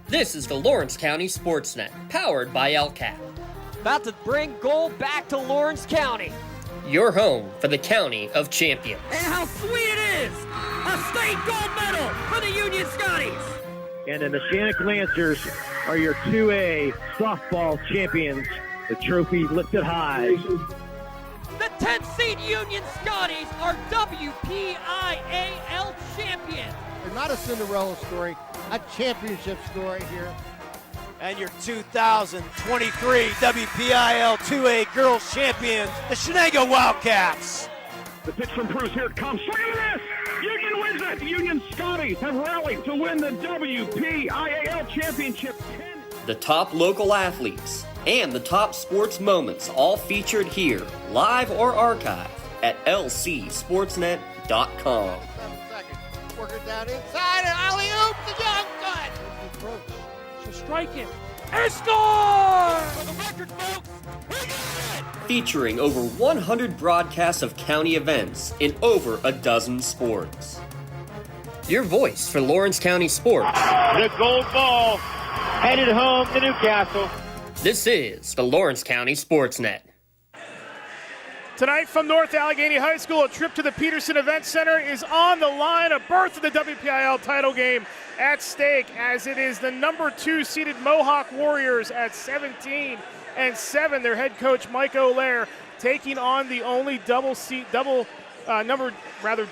This is the Lawrence County SportsNet, powered by LCAP. About to bring gold back to Lawrence County. Your home for the County of Champions. And how sweet it is! A state gold medal for the Union Scotties! And then the Shannock Lancers are your 2A softball champions. The trophy lifted high. The 10th seed Union Scotties are WPIAL champions. It's not a Cinderella story, a championship story here. And your 2023 WPIAL 2A Girls Champions, the Shenango Wildcats. The pitch from Bruce, here it comes. Look at this! Union wins it! The Union Scotties have rallied to win the WPIAL Championship. The top local athletes and the top sports moments all featured here, live or archived at lcsportsnet.com. 7 seconds. Working down inside and alley-oop the young gun. Approach. So strike it. And score! For the record, folks, we got it! Featuring over 100 broadcasts of county events in over a dozen sports. Your voice for Lawrence County sports. The gold ball headed home to Newcastle. This is the Lawrence County SportsNet. Tonight from North Allegheny High School, a trip to the Peterson Event Center is on the line. A berth of the WPIAL title game at stake, as it is the number 2 seeded Mohawk Warriors at 17-7. Their head coach Mike O'Lear taking on the only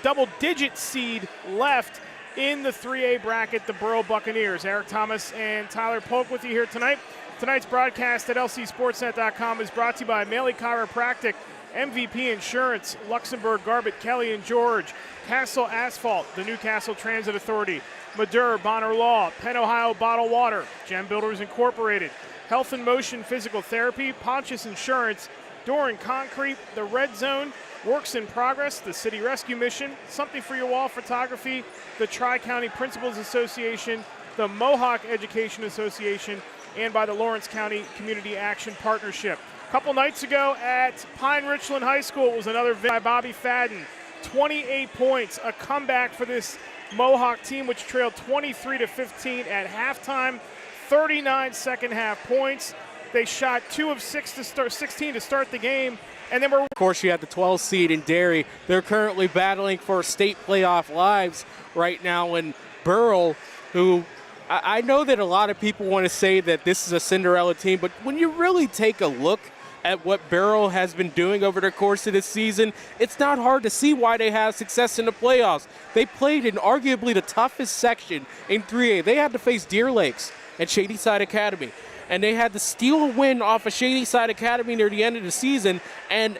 double-digit seed left in the 3A bracket, the Burl Buccaneers. Eric Thomas and Tyler Polk with you here tonight. Tonight's broadcast at lcsportsnet.com is brought to you by Maley Chiropractic, MVP Insurance, Luxembourg, Garbett, Kelly and George, Castle Asphalt, the Newcastle Transit Authority, Madur, Bonner Law, Penn Ohio Bottled Water, Gem Builders Incorporated, Health and Motion Physical Therapy, Pontius Insurance, Doran Concrete, The Red Zone, Works in Progress, the City Rescue Mission, Something for Your Wall Photography, the Tri-County Principals Association, the Mohawk Education Association, and by the Lawrence County Community Action Partnership. A couple nights ago at Pine Richland High School was another by Bobby Fadden. 28 points, a comeback for this Mohawk team, which trailed 23-15 at halftime. 39 second half points. They shot 2 of 16 to start the game. And then of course, you have the 12 seed in Derry. They're currently battling for state playoff lives right now. And Burl, who I know that a lot of people want to say that this is a Cinderella team, but when you really take a look at what Burrell has been doing over the course of this season, it's not hard to see why they have success in the playoffs. They played in arguably the toughest section in 3A. They had to face Deer Lakes and Shadyside Academy, and they had to steal a win off of Shadyside Academy near the end of the season and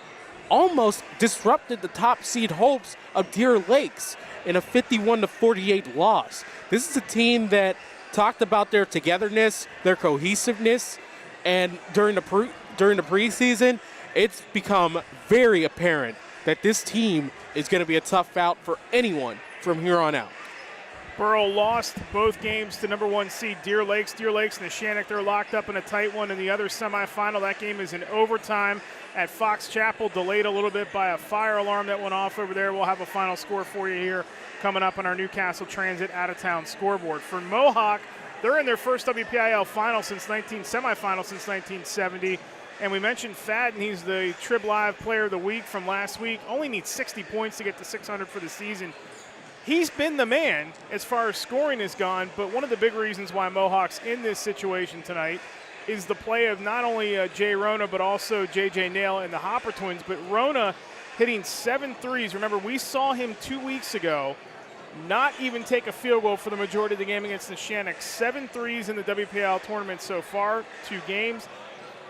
almost disrupted the top seed hopes of Deer Lakes in a 51-48 loss. This is a team that talked about their togetherness, their cohesiveness, and during the preseason, it's become very apparent that this team is going to be a tough out for anyone from here on out. Burl lost both games to number 1 seed Deer Lakes. Deer Lakes and the Shannock, they're locked up in a tight one in the other semifinal. That game is in overtime at Fox Chapel, delayed a little bit by a fire alarm that went off over there. We'll have a final score for you here coming up on our Newcastle Transit out-of-town scoreboard. For Mohawk, they're in their first WPIAL semifinal since 1970. And we mentioned Fadden, he's the Trib Live Player of the Week from last week. Only needs 60 points to get to 600 for the season. He's been the man as far as scoring has gone, but one of the big reasons why Mohawk's in this situation tonight is the play of not only Jay Rona, but also J.J. Nail and the Hopper twins. But Rona hitting 7 threes. Remember, we saw him 2 weeks ago not even take a field goal for the majority of the game against the Shannock. 7 threes in the WPIAL tournament so far, 2 games.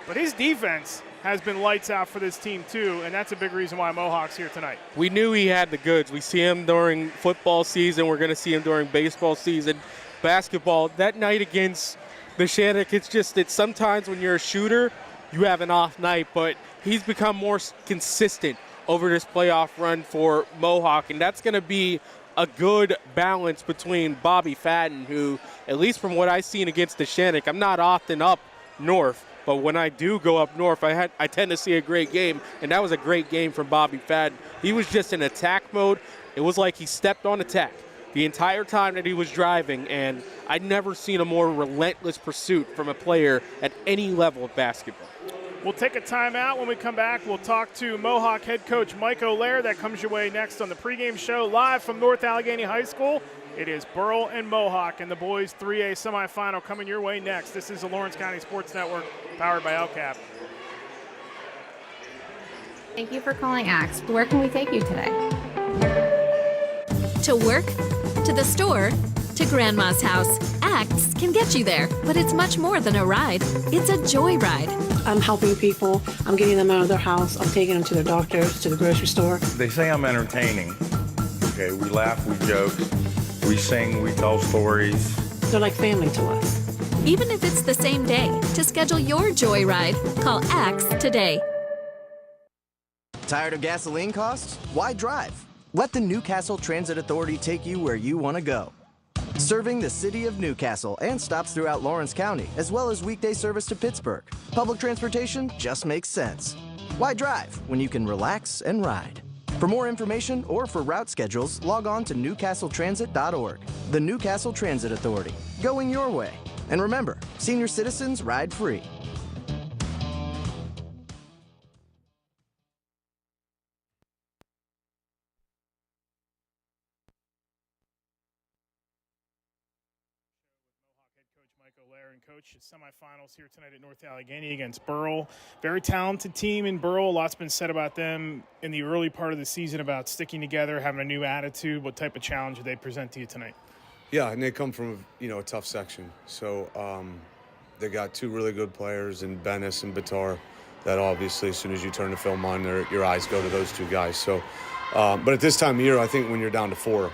But his defense has been lights out for this team too, and that's a big reason why Mohawk's here tonight. We knew he had the goods. We see him during football season. We're going to see him during baseball season. Basketball, that night against the Shannock, it's sometimes when you're a shooter, you have an off night, but he's become more consistent over this playoff run for Mohawk, and that's going to be a good balance between Bobby Fadden, who, at least from what I've seen against the Shannock, I'm not often up north, but when I do go up north, I tend to see a great game, and that was a great game from Bobby Fadden. He was just in attack mode. It was like he stepped on attack. the entire time that he was driving, and I'd never seen a more relentless pursuit from a player at any level of basketball. We'll take a timeout. When we come back, we'll talk to Mohawk head coach Mike O'Leary. That comes your way next on the pregame show live from North Allegheny High School. It is Burl and Mohawk and the boys 3A semifinal coming your way next. This is the Lawrence County Sports Network, powered by LCAP. Thank you for calling Axe. Where can we take you today? To work, to the store, to Grandma's house. Axe can get you there, but it's much more than a ride. It's a joyride. I'm helping people. I'm getting them out of their house. I'm taking them to their doctors, to the grocery store. They say I'm entertaining. Okay, we laugh, we joke, we sing, we tell stories. They're like family to us. Even if it's the same day, to schedule your joyride, call Axe today. Tired of gasoline costs? Why drive? Let the Newcastle Transit Authority take you where you want to go. Serving the city of Newcastle and stops throughout Lawrence County, as well as weekday service to Pittsburgh. Public transportation just makes sense. Why drive when you can relax and ride? For more information or for route schedules, log on to newcastletransit.org. The Newcastle Transit Authority, going your way. And remember, senior citizens ride free. Coach, semifinals here tonight at North Allegheny against Burl. Very talented team in Burl. Lots been said about them in the early part of the season about sticking together, having a new attitude. What type of challenge do they present to you tonight? Yeah, and they come from a tough section. So they got two really good players in Bennis and Batar that obviously as soon as you turn the film on, your eyes go to those two guys. So, but at this time of year, I think when you're down to 4,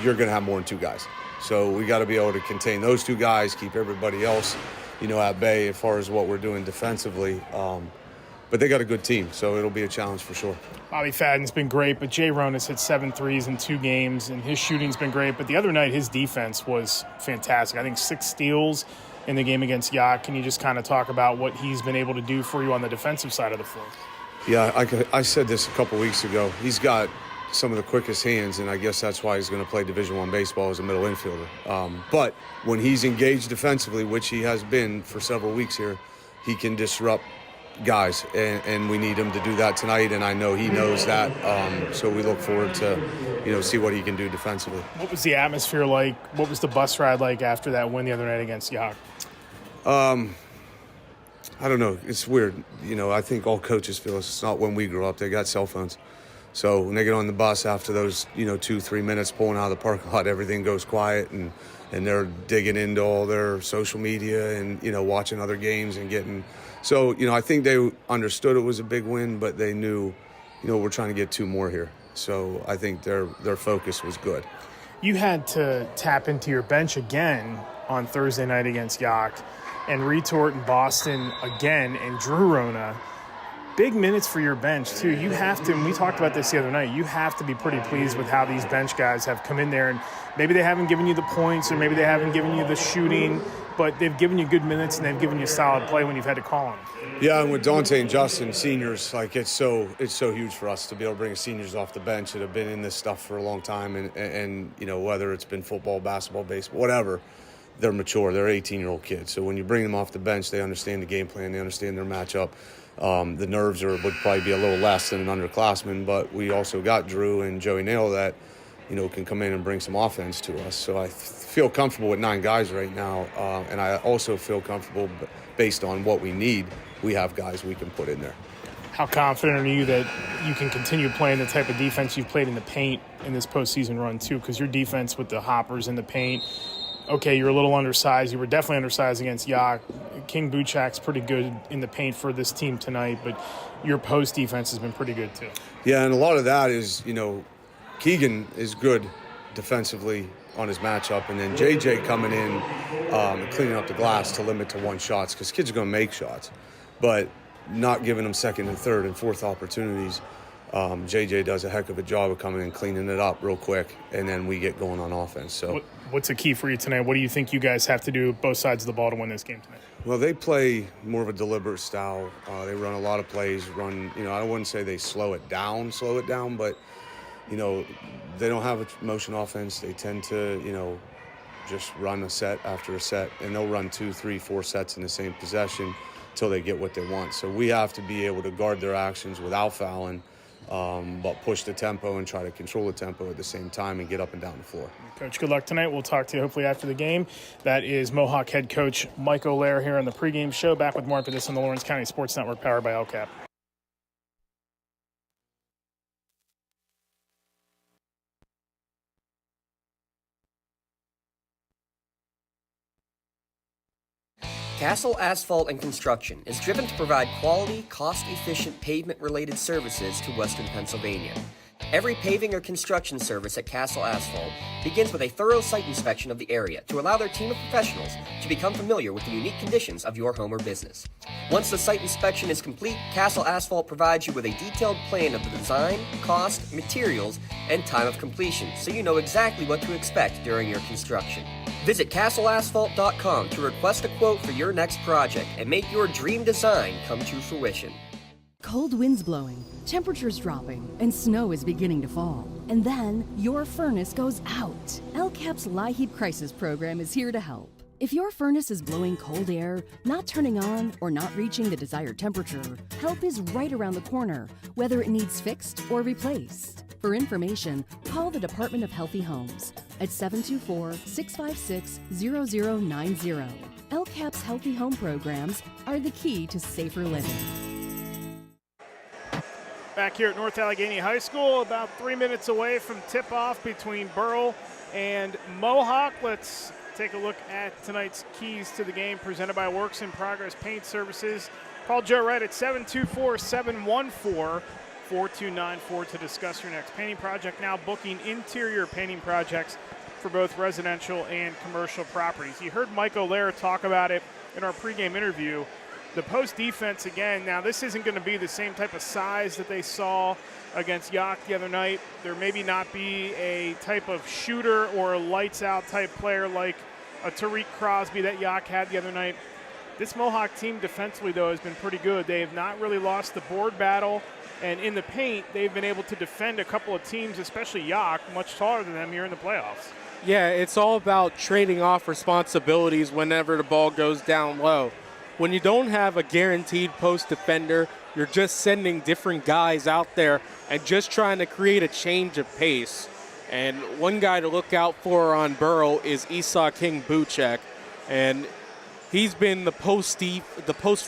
you're going to have more than 2 guys. So we got to be able to contain those 2 guys, keep everybody else, at bay as far as what we're doing defensively. But they got a good team, so it'll be a challenge for sure. Bobby Fadden's been great, but Jay Ronas hit 7 threes in 2 games, and his shooting's been great. But the other night, his defense was fantastic. I think 6 steals in the game against Yacht. Can you just kind of talk about what he's been able to do for you on the defensive side of the floor? Yeah, I said this a couple weeks ago. He's got some of the quickest hands, and I guess that's why he's going to play Division I baseball as a middle infielder. But when he's engaged defensively, which he has been for several weeks here, he can disrupt guys, and we need him to do that tonight, and I know he knows that. So we look forward to, see what he can do defensively. What was the atmosphere like? What was the bus ride like after that win the other night against Yacht? I don't know. It's weird. I think all coaches feel it's not when we grew up. They got cell phones. So when they get on the bus after those, 2-3 minutes pulling out of the parking lot, everything goes quiet and they're digging into all their social media and, watching other games and getting. So, I think they understood it was a big win, but they knew, we're trying to get 2 more here. So I think their focus was good. You had to tap into your bench again on Thursday night against Yacht and retort in Boston again and Drew Rona. Big minutes for your bench, too. You have to, and we talked about this the other night, you have to be pretty pleased with how these bench guys have come in there. And maybe they haven't given you the points or maybe they haven't given you the shooting, but they've given you good minutes and they've given you solid play when you've had to call on them. Yeah, and with Dante and Justin, seniors, it's so huge for us to be able to bring seniors off the bench that have been in this stuff for a long time. And whether it's been football, basketball, baseball, whatever, they're mature. They're 18-year-old kids. So when you bring them off the bench, they understand the game plan. They understand their matchup. The nerves would probably be a little less than an underclassman, but we also got Drew and Joey Nail that, can come in and bring some offense to us. So I feel comfortable with 9 guys right now, and I also feel comfortable based on what we need. We have guys we can put in there. How confident are you that you can continue playing the type of defense you've played in the paint in this postseason run, too? Because your defense with the hoppers in the paint, okay, you're a little undersized. You were definitely undersized against Yacht. King Buchak's pretty good in the paint for this team tonight, but your post defense has been pretty good, too. Yeah, and a lot of that is, Keegan is good defensively on his matchup, and then JJ coming in and cleaning up the glass to limit to 1 shots, because kids are going to make shots, but not giving them second and third and fourth opportunities. JJ does a heck of a job of coming in, cleaning it up real quick, and then we get going on offense. So, what's the key for you tonight? What do you think you guys have to do both sides of the ball to win this game tonight? Well, they play more of a deliberate style. They run a lot of plays. I wouldn't say they slow it down, but they don't have a motion offense. They tend to, just run a set after a set, and they'll run 2, 3, 4 sets in the same possession until they get what they want. So we have to be able to guard their actions without fouling, but push the tempo and try to control the tempo at the same time and get up and down the floor. Coach, good luck tonight. We'll talk to you hopefully after the game. That is Mohawk head coach Mike O'Leary here on the pregame show. Back with more after this on the Lawrence County Sports Network, powered by LCAP. Castle Asphalt and Construction is driven to provide quality, cost-efficient pavement-related services to Western Pennsylvania. Every paving or construction service at Castle Asphalt begins with a thorough site inspection of the area to allow their team of professionals to become familiar with the unique conditions of your home or business. Once the site inspection is complete, Castle Asphalt provides you with a detailed plan of the design, cost, materials, and time of completion, so you know exactly what to expect during your construction. Visit castleasphalt.com to request a quote for your next project and make your dream design come to fruition. Cold winds blowing, temperatures dropping, and snow is beginning to fall. And then your furnace goes out. LCAP's LIHEAT Crisis Program is here to help. If your furnace is blowing cold air, not turning on, or not reaching the desired temperature, help is right around the corner, whether it needs fixed or replaced. For information, call the Department of Healthy Homes at 724-656-0090. LCAP's Healthy Home programs are the key to safer living. Back here at North Allegheny High School, about 3 minutes away from tip-off between Burl and Mohawk. Let's take a look at tonight's keys to the game presented by Works in Progress Paint Services. Call Joe Wright at 724-714-4294 to discuss your next painting project. Now booking interior painting projects for both residential and commercial properties. You heard Mike O'Leary talk about it in our pregame interview. The post defense again, now this isn't going to be the same type of size that they saw against Yock the other night. There maybe not be a type of shooter or a lights out type player like a Tariq Crosby that Yock had the other night. This Mohawk team defensively, though, has been pretty good. They have not really lost the board battle, and in the paint, they've been able to defend a couple of teams, especially Yock, much taller than them here in the playoffs. Yeah, it's all about trading off responsibilities whenever the ball goes down low. When you don't have a guaranteed post defender, you're just sending different guys out there and just trying to create a change of pace. And one guy to look out for on Burl is Esau King Buchek, and he's been the post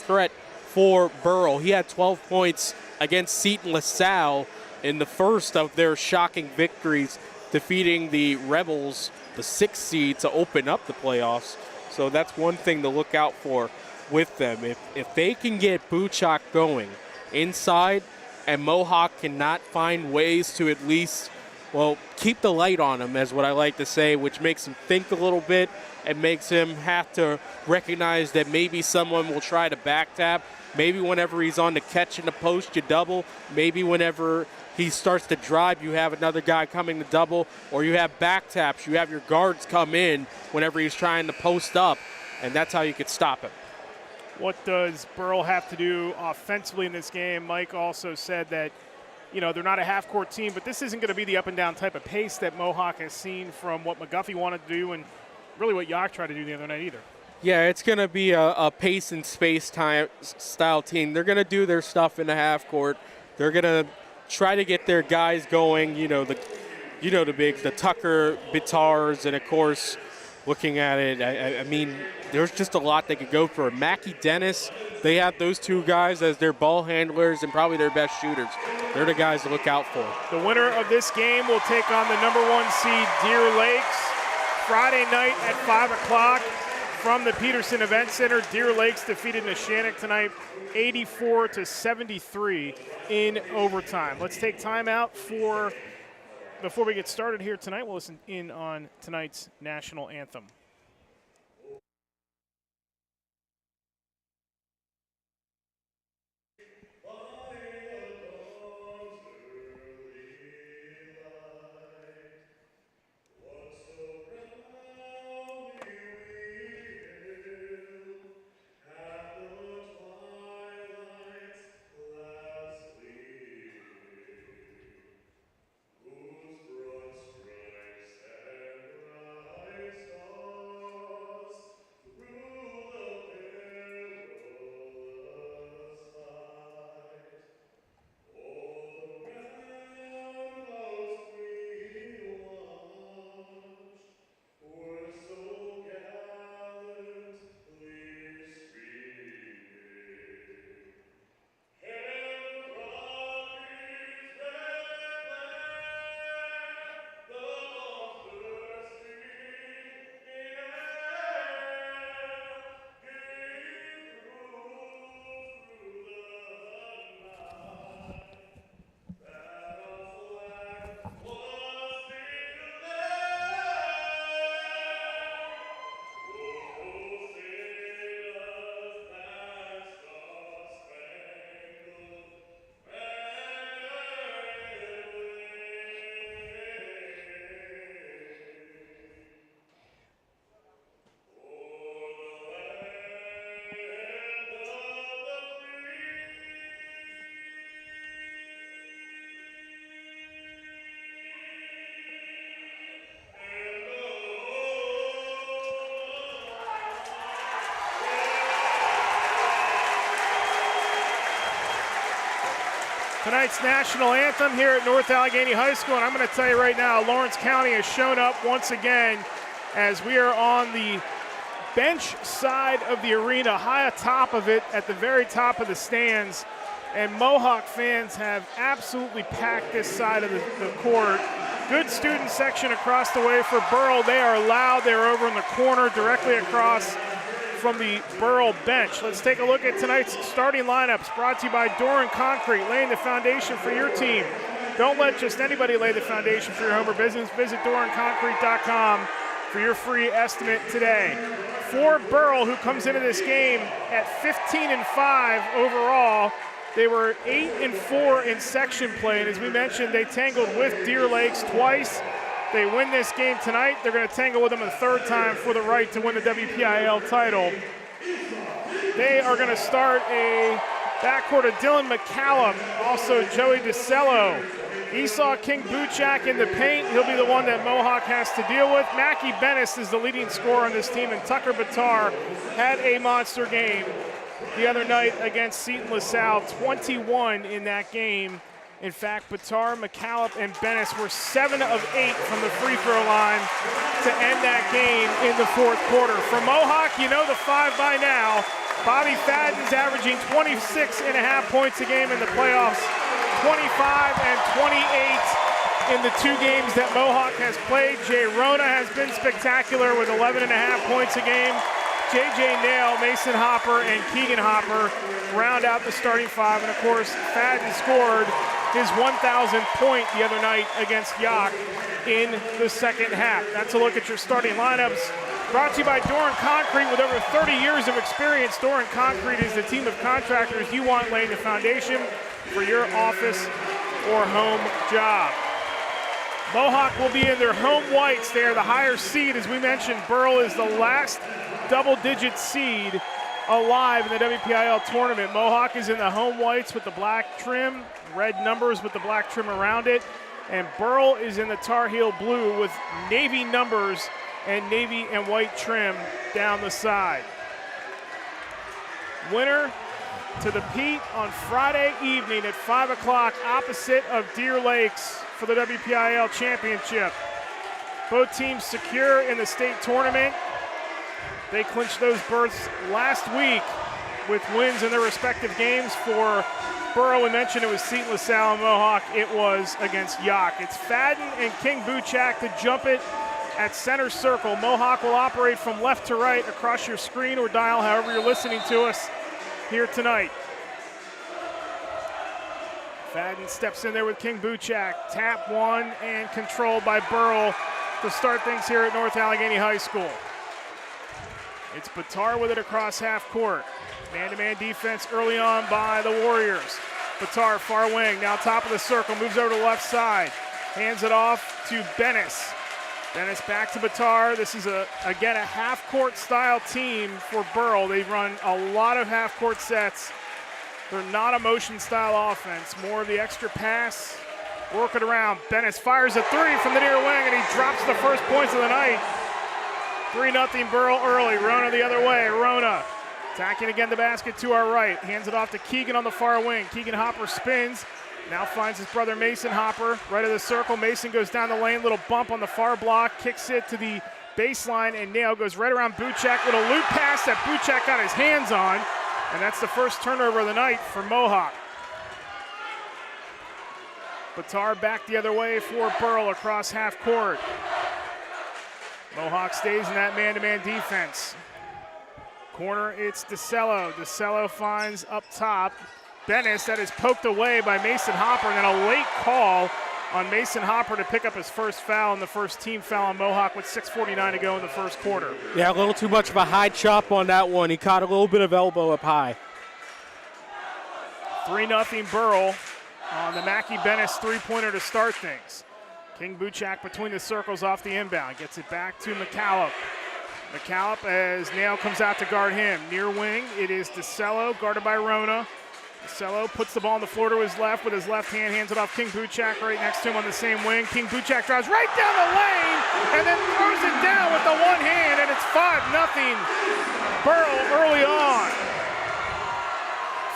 threat for Burl. He had 12 points against Seton LaSalle in the first of their shocking victories, defeating the Rebels, the 6th seed, to open up the playoffs. So that's one thing to look out for with them. If they can get Buchak going inside and Mohawk cannot find ways to at least, well, keep the light on him, as what I like to say, which makes him think a little bit and makes him have to recognize that maybe someone will try to back tap. Maybe whenever he's on the catch in the post, you double. Maybe whenever he starts to drive, you have another guy coming to double, or you have back taps. You have your guards come in whenever he's trying to post up, and that's how you could stop him. What does Burl have to do offensively in this game? Mike also said that, they're not a half-court team, but this isn't going to be the up-and-down type of pace that Mohawk has seen from what McGuffey wanted to do and really what Yock tried to do the other night either. Yeah, it's going to be a pace and space style team. They're going to do their stuff in the half-court. They're going to try to get their guys going, the bigs, the Tucker, Bitars, and, of course, looking at it, I mean, there's just a lot they could go for. Mackie Dennis, they have those two guys as their ball handlers and probably their best shooters. They're the guys to look out for. The winner of this game will take on the number 1 seed Deer Lakes Friday night at 5 o'clock from the Peterson Event Center. Deer Lakes defeated Neshannock tonight 84-73 in overtime. Let's take time out before we get started here tonight. We'll listen in on tonight's national anthem. Ooh. tonight's national anthem here at North Allegheny High School. And I'm going to tell you right now, Lawrence County has shown up once again as we are on the bench side of the arena, high atop of it, at the very top of the stands. And Mohawk fans have absolutely packed this side of the court. Good student section across the way for Burl. They are loud. They're over in the corner directly across from the Burl bench. Let's take a look at tonight's starting lineups, brought to you by Doran Concrete, laying the foundation for your team. Don't let just anybody lay the foundation for your home or business. Visit doranconcrete.com for your free estimate today. For Burl, who comes into this game at 15-5 overall, they were 8-4 in section play, and as we mentioned, they tangled with Deer Lakes twice. They win this game tonight. They're going to tangle with them a third time for the right to win the WPIAL title. They are going to start a backcourt of Dylan McCallum, also Joey DeCello. Esau King Buchak in the paint. He'll be the one that Mohawk has to deal with. Mackie Bennis is the leading scorer on this team, and Tucker Batar had a monster game the other night against Seton LaSalle, 21 in that game. In fact, Batar, McCallum, and Bennis were 7 of 8 from the free throw line to end that game in the fourth quarter. For Mohawk, you know the five by now. Bobby Fadden's averaging 26.5 points a game in the playoffs, 25 and 28 in the 2 games that Mohawk has played. Jay Rona has been spectacular with 11.5 points a game. J.J. Nail, Mason Hopper, and Keegan Hopper round out the starting five. And, of course, Fadden scored his 1,000th point the other night against Yock in the second half. That's a look at your starting lineups. Brought to you by Doran Concrete. With over 30 years of experience, Doran Concrete is the team of contractors you want laying the foundation for your office or home job. Mohawk will be in their home whites. They are the higher seed. As we mentioned, Burl is the last double-digit seed alive in the WPIAL tournament. Mohawk is in the home whites with the black trim, red numbers with the black trim around it, and Burl is in the Tar Heel blue with navy numbers and navy and white trim down the side. Winner to the Pete on Friday evening at 5 o'clock opposite of Deer Lakes for the WPIAL championship. Both teams secure in the state tournament. They clinched those berths last week with wins in their respective games. For Burrow, we mentioned it was Seton LaSalle and Mohawk. It was against Yock. It's Fadden and King Buchak to jump it at center circle. Mohawk will operate from left to right across your screen or dial, however you're listening to us here tonight. Fadden steps in there with King Buchak. Tap one and controlled by Burl to start things here at North Allegheny High School. It's Batar with it across half court. Man-to-man defense early on by the Warriors. Batar, far wing, now top of the circle, moves over to the left side. Hands it off to Bennis. Bennis back to Batar. This is, again, a half-court style team for Burl. They run a lot of half-court sets. They're not a motion-style offense. More of the extra pass, work it around. Bennis fires a three from the near wing, and he drops the first points of the night. 3-0 Burl early. Rona the other way. Rona attacking again the basket to our right. Hands it off to Keegan on the far wing. Keegan Hopper spins. Now finds his brother Mason Hopper right of the circle. Mason goes down the lane. Little bump on the far block. Kicks it to the baseline, and Nail goes right around Buchak with a loop pass that Buchak got his hands on. And that's the first turnover of the night for Mohawk. Batar back the other way for Burl across half court. Mohawk stays in that man-to-man defense. Corner, it's DeCello. DeCello finds up top Bennis. That is poked away by Mason Hopper, and then a late call on Mason Hopper to pick up his first foul and the first team foul on Mohawk with 6:49 to go in the first quarter. Yeah, a little too much of a high chop on that one. He caught a little bit of elbow up high. 3-0 Burl on the Mackie Bennis three-pointer to start things. King Buchak between the circles off the inbound. Gets it back to McCallum. McCallum as Nail comes out to guard him. Near wing, it is DeCello guarded by Rona. DeCello puts the ball on the floor to his left with his left hand, hands it off King Buchak right next to him on the same wing. King Buchak drives right down the lane and then throws it down with the one hand, and it's 5-0 Burl early on.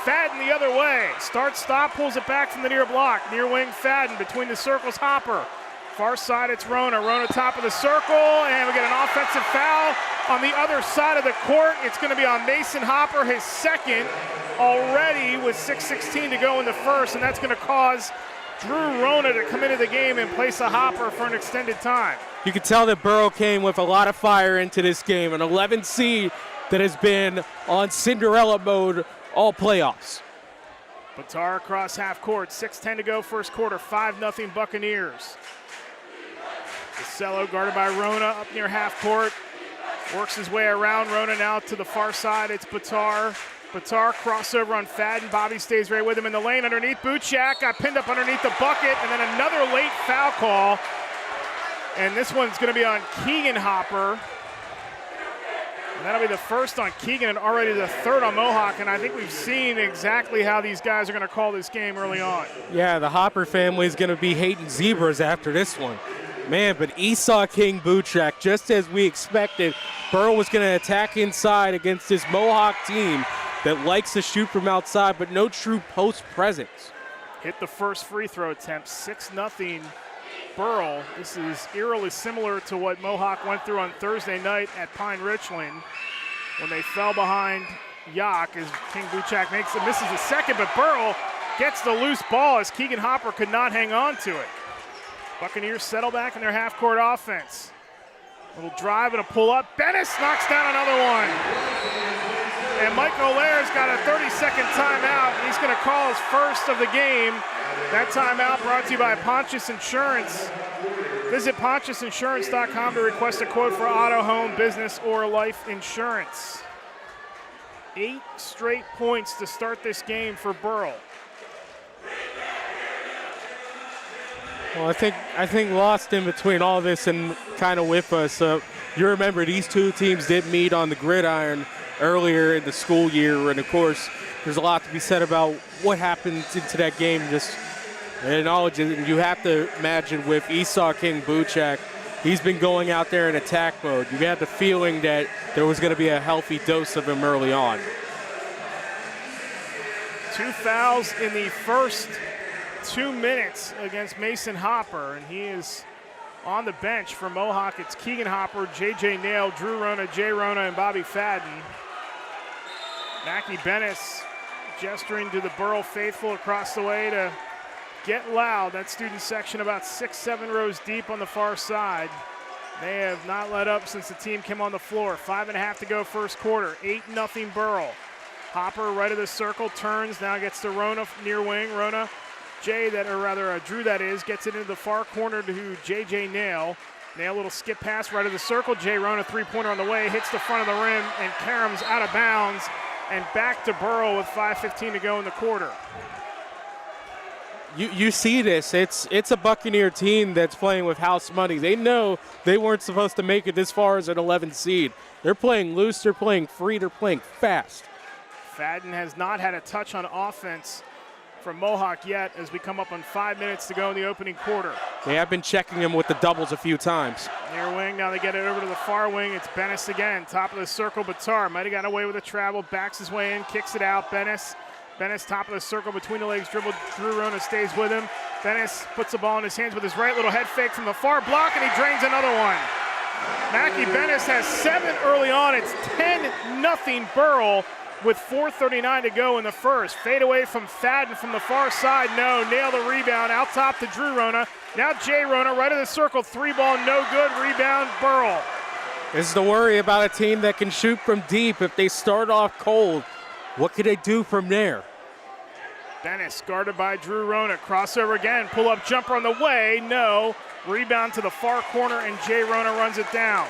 Fadden the other way. Start, stop, pulls it back from the near block. Near wing, Fadden. Between the circles, Hopper. Far side, it's Rona. Rona top of the circle, and we get an offensive foul on the other side of the court. It's going to be on Mason Hopper, his second, already with 6:16 to go in the first, and that's going to cause Drew Rona to come into the game and place a Hopper for an extended time. You can tell that Burl came with a lot of fire into this game, an 11 seed that has been on Cinderella mode all playoffs. Batar across half court, 6:10 to go first quarter, 5-0 Buccaneers. Casello guarded by Rona up near half court. Works his way around. Rona now to the far side. It's Batar. Batar crossover on Fadden. Bobby stays right with him in the lane underneath. Buchak got pinned up underneath the bucket, and then another late foul call. And this one's going to be on Keegan Hopper. And that'll be the first on Keegan and already the third on Mohawk. And I think we've seen exactly how these guys are going to call this game early on. Yeah, the Hopper family is going to be hating zebras after this one. Man, but Esau King Buchak, just as we expected, Burl was going to attack inside against this Mohawk team that likes to shoot from outside, but no true post presence. Hit the first free throw attempt, 6-0 Burl. This is eerily similar to what Mohawk went through on Thursday night at Pine Richland when they fell behind Yak as King Buchak misses the second, but Burl gets the loose ball as Keegan Hopper could not hang on to it. Buccaneers settle back in their half-court offense. Little drive and a pull-up. Bennis knocks down another one. And Mike Olaire's got a 30-second timeout. He's going to call his first of the game. That timeout brought to you by Pontius Insurance. Visit PontiusInsurance.com to request a quote for auto, home, business, or life insurance. 8 straight points to start this game for Burl. Well, I think lost in between all this and kind of with us. You remember these two teams did meet on the gridiron earlier in the school year, and of course, there's a lot to be said about what happened into that game. Just acknowledge it. You have to imagine with Esau King Buchak, he's been going out there in attack mode. You had the feeling that there was going to be a healthy dose of him early on. 2 fouls in the first 2 minutes against Mason Hopper, and he is on the bench for Mohawk. It's Keegan Hopper, J.J. Nail, Drew Rona, Jay Rona, and Bobby Fadden. Mackie Bennis gesturing to the Burl faithful across the way to get loud. That student section about 6-7 rows deep on the far side. They have not let up since the team came on the floor. 5.5 to go first quarter, 8-0 Burl. Hopper right of the circle, turns, now gets to Rona near wing. Rona, Drew that is, gets it into the far corner to J.J. Nail. Nail, little skip pass right of the circle. Jay Rona, three-pointer on the way, hits the front of the rim, and Karam's out of bounds. And back to Burl with 5:15 to go in the quarter. You see this. It's a Buccaneer team that's playing with house money. They know they weren't supposed to make it this far as an 11 seed. They're playing loose, they're playing free, they're playing fast. Fadden has not had a touch on offense from Mohawk yet as we come up on 5 minutes to go in the opening quarter. They have been checking him with the doubles a few times. Near wing, now they get it over to the far wing. It's Bennis again, top of the circle. Batar might have gotten away with a travel, backs his way in, kicks it out. Bennis, top of the circle, between the legs, dribble. Drew Rona stays with him. Bennis puts the ball in his hands with his right, little head fake from the far block, and he drains another one. Mackie Bennis has 7 early on. It's 10-0 Burl with 4:39 to go in the first. Fade away from Fadden from the far side. No, nail the rebound. Out top to Drew Rona. Now Jay Rona, right of the circle. 3-ball, no good. Rebound, Burl. This is the worry about a team that can shoot from deep. If they start off cold, what can they do from there? Bennis guarded by Drew Rona. Crossover again. Pull-up jumper on the way. No. Rebound to the far corner, and Jay Rona runs it down.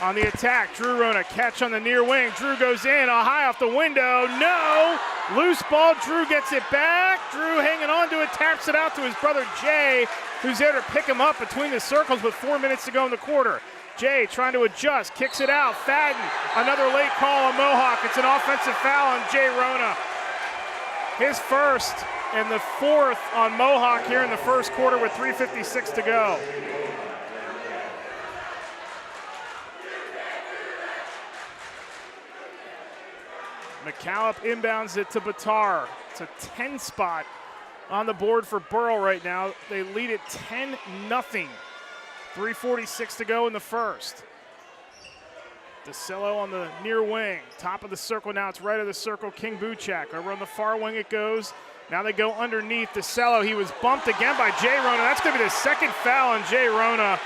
On the attack, Drew Rona, catch on the near wing. Drew goes in, high off the window. No! Loose ball, Drew gets it back. Drew hanging on to it, taps it out to his brother Jay, who's there to pick him up between the circles with 4 minutes to go in the quarter. Jay trying to adjust, kicks it out. Fadden, another late call on Mohawk. It's an offensive foul on Jay Rona. His first and the fourth on Mohawk here in the first quarter with 3:56 to go. McCallum inbounds it to Batar. It's a 10 spot on the board for Burl right now. They lead it 10-0. 3:46 to go in the first. DeCillo on the near wing. Top of the circle now. It's right of the circle. King Buchak. Over on the far wing it goes. Now they go underneath DeCillo. He was bumped again by Jay Rona. That's going to be the second foul on Jay Rona.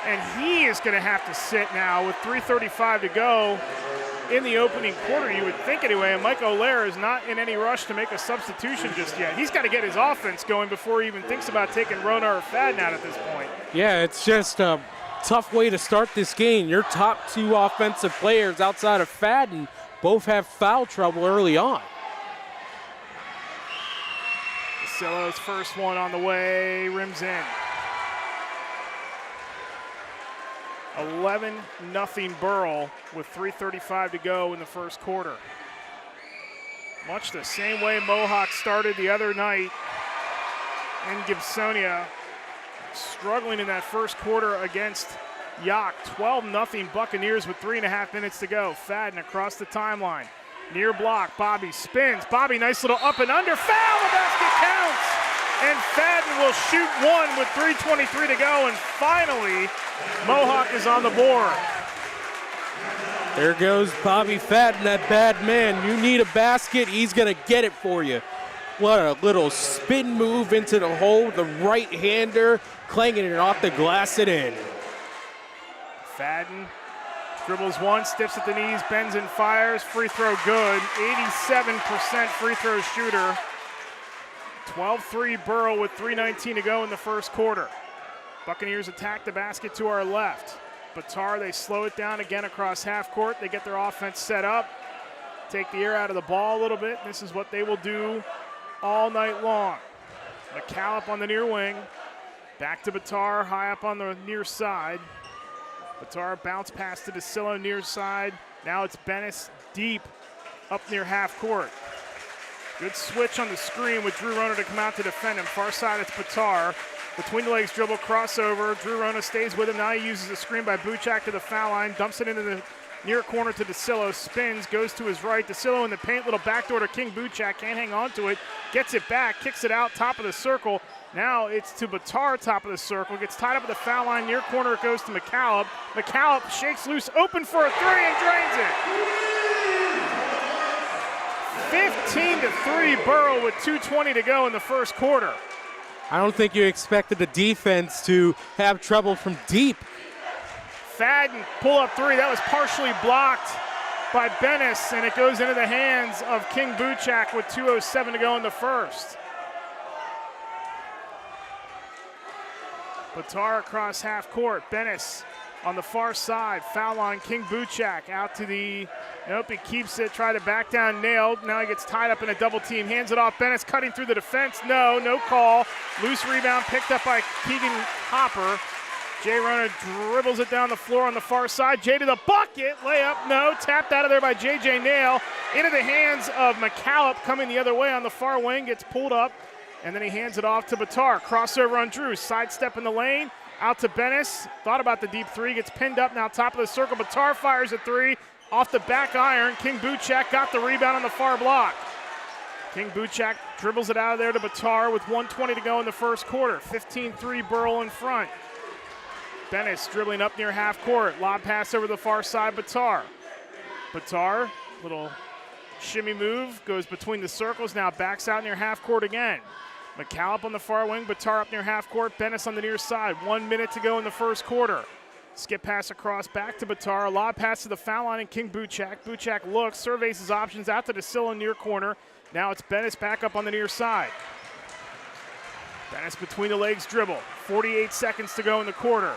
And he is going to have to sit now with 3:35 to go in the opening quarter, you would think anyway. And Mike O'Leary is not in any rush to make a substitution just yet. He's got to get his offense going before he even thinks about taking Rona or Fadden out at this point. Yeah, it's just a tough way to start this game. Your top two offensive players outside of Fadden both have foul trouble early on. DeCillo's first one on the way, rims in. 11-0 Burl with 3:35 to go in the first quarter. Much the same way Mohawk started the other night in Gibsonia, struggling in that first quarter against Yock. 12-0 Buccaneers with 3.5 minutes to go. Fadden across the timeline. Near block, Bobby spins. Bobby, nice little up and under. Foul, the basket counts! And Fadden will shoot one with 3:23 to go, and finally, Mohawk is on the board. There goes Bobby Fadden, that bad man. You need a basket, he's gonna get it for you. What a little spin move into the hole, the right-hander, clanging it off the glass and in. Fadden dribbles one, stiffs at the knees, bends and fires. Free throw good. 87% free throw shooter. 12-3 Burl with 3:19 to go in the first quarter. Buccaneers attack the basket to our left. Batar, they slow it down again across half court. They get their offense set up, take the air out of the ball a little bit. This is what they will do all night long. McCallum on the near wing. Back to Batar, high up on the near side. Batar bounce pass to DeCillo near side. Now it's Bennis deep up near half court. Good switch on the screen with Drew Rona to come out to defend him. Far side, it's Batar. Between the legs dribble, crossover. Drew Rona stays with him. Now he uses the screen by Buchak to the foul line. Dumps it into the near corner to DeCillo. Spins, goes to his right. DeCillo in the paint, little backdoor to King Buchak. Can't hang on to it. Gets it back, kicks it out, top of the circle. Now it's to Batar, top of the circle. Gets tied up at the foul line. Near corner, it goes to McCallum. McCallum shakes loose, open for a three, and drains it. 15-3 Burl with 2:20 to go in the first quarter. I don't think you expected the defense to have trouble from deep. Fadden pull up three. That was partially blocked by Bennis, and it goes into the hands of King Buchak with 2:07 to go in the first. Batar across half court. Bennis on the far side. Foul line. King Buchak out to the. Nope, he keeps it. Tried to back down, nailed. Now he gets tied up in a double team. Hands it off. Bennis cutting through the defense. No call. Loose rebound picked up by Keegan Hopper. Jay Rona dribbles it down the floor on the far side. Jay to the bucket. Layup. No. Tapped out of there by J.J. Nail. Into the hands of McCallum coming the other way on the far wing. Gets pulled up. And then he hands it off to Batar. Crossover on Drew. Sidestep in the lane. Out to Bennis. Thought about the deep three. Gets pinned up now top of the circle. Batar fires a three. Off the back iron. King Buchak got the rebound on the far block. King Buchak dribbles it out of there to Batar with 1:20 to go in the first quarter. 15-3 Burl in front. Bennis dribbling up near half court. Lob pass over the far side. Batar, little shimmy move. Goes between the circles. Now backs out near half court again. McCallum on the far wing. Batar up near half court. Bennis on the near side. 1 minute to go in the first quarter. Skip pass across, back to Batar. Lob pass to the foul line and King Buchak. Buchak looks, surveys his options out to DeCillo near corner. Now it's Bennis back up on the near side. Bennis between the legs dribble. 48 seconds to go in the quarter.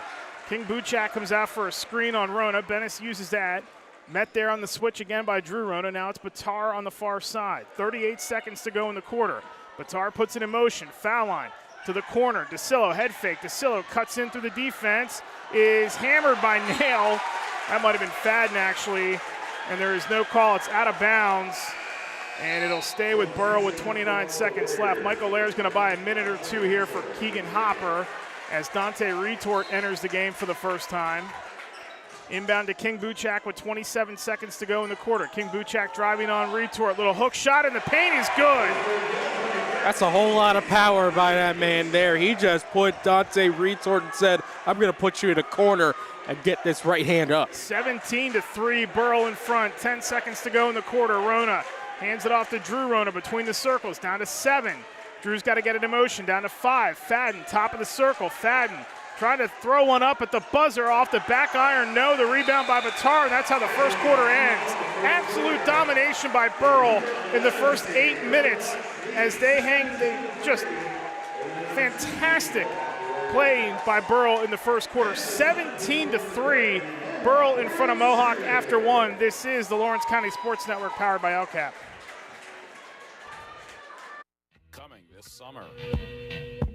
King Buchak comes out for a screen on Rona. Bennis uses that. Met there on the switch again by Drew Rona. Now it's Batar on the far side. 38 seconds to go in the quarter. Batar puts it in motion. Foul line. To the corner, DeCillo head fake. DeCillo cuts in through the defense, is hammered by Nail. That might have been Fadden actually, and there is no call. It's out of bounds, and it'll stay with Burl with 29 seconds left. Mike O'Leary is going to buy a minute or two here for Keegan Hopper as Dante Retort enters the game for the first time. Inbound to King Buchak with 27 seconds to go in the quarter. King Buchak driving on retort. Little hook shot in the paint is good. That's a whole lot of power by that man there. He just put Dante retort and said, I'm going to put you in a corner and get this right hand up. 17-3, Burl in front. 10 seconds to go in the quarter. Rona hands it off to Drew Rona between the circles. Down to 7. Drew's got to get it in motion. Down to 5. Fadden, top of the circle. Fadden trying to throw one up at the buzzer off the back iron. No, the rebound by Batar, and that's how the first quarter ends. Absolute domination by Burl in the first 8 minutes as they just fantastic play by Burl in the first quarter. 17-3, Burl in front of Mohawk after 1. This is the Lawrence County Sports Network powered by LCAP. Coming this summer.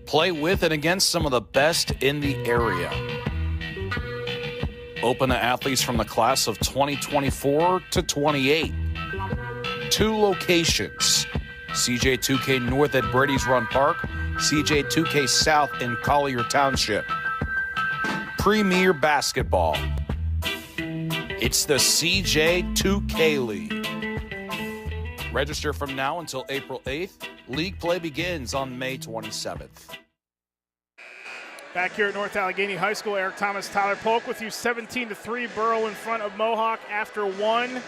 Play with and against some of the best in the area. Open to athletes from the class of 2024 to 28. 2 locations. CJ2K North at Brady's Run Park, CJ2K South in Collier Township. Premier Basketball. It's the CJ2K League. Register from now until April 8th. League play begins on May 27th. Back here at North Allegheny High School, Eric Thomas, Tyler Polk with you. 17-3, Burl in front of Mohawk after 1. A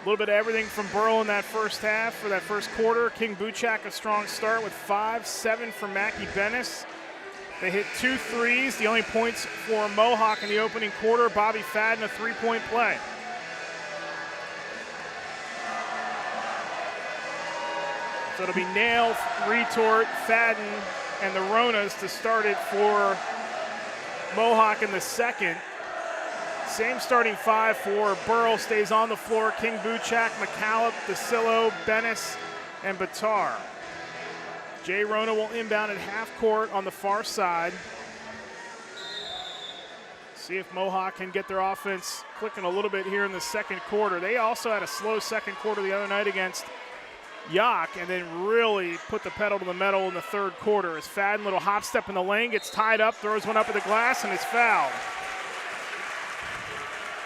little bit of everything from Burl in that first half for that first quarter. King Buchak a strong start with 5, 7 for Mackie Bennis. They hit 2 threes. The only points for Mohawk in the opening quarter. Bobby Fadden a 3-point play. So it'll be Nail, Retort, Fadden, and the Ronas to start it for Mohawk in the second. Same starting 5 for Burl stays on the floor. King Buchak, McCallop, DeCillo, Bennis, and Batar. Jay Rona will inbound at half court on the far side. See if Mohawk can get their offense clicking a little bit here in the second quarter. They also had a slow second quarter the other night against Yock, and then really put the pedal to the metal in the third quarter. As Fadden, little hop step in the lane, gets tied up, throws one up at the glass, and is fouled.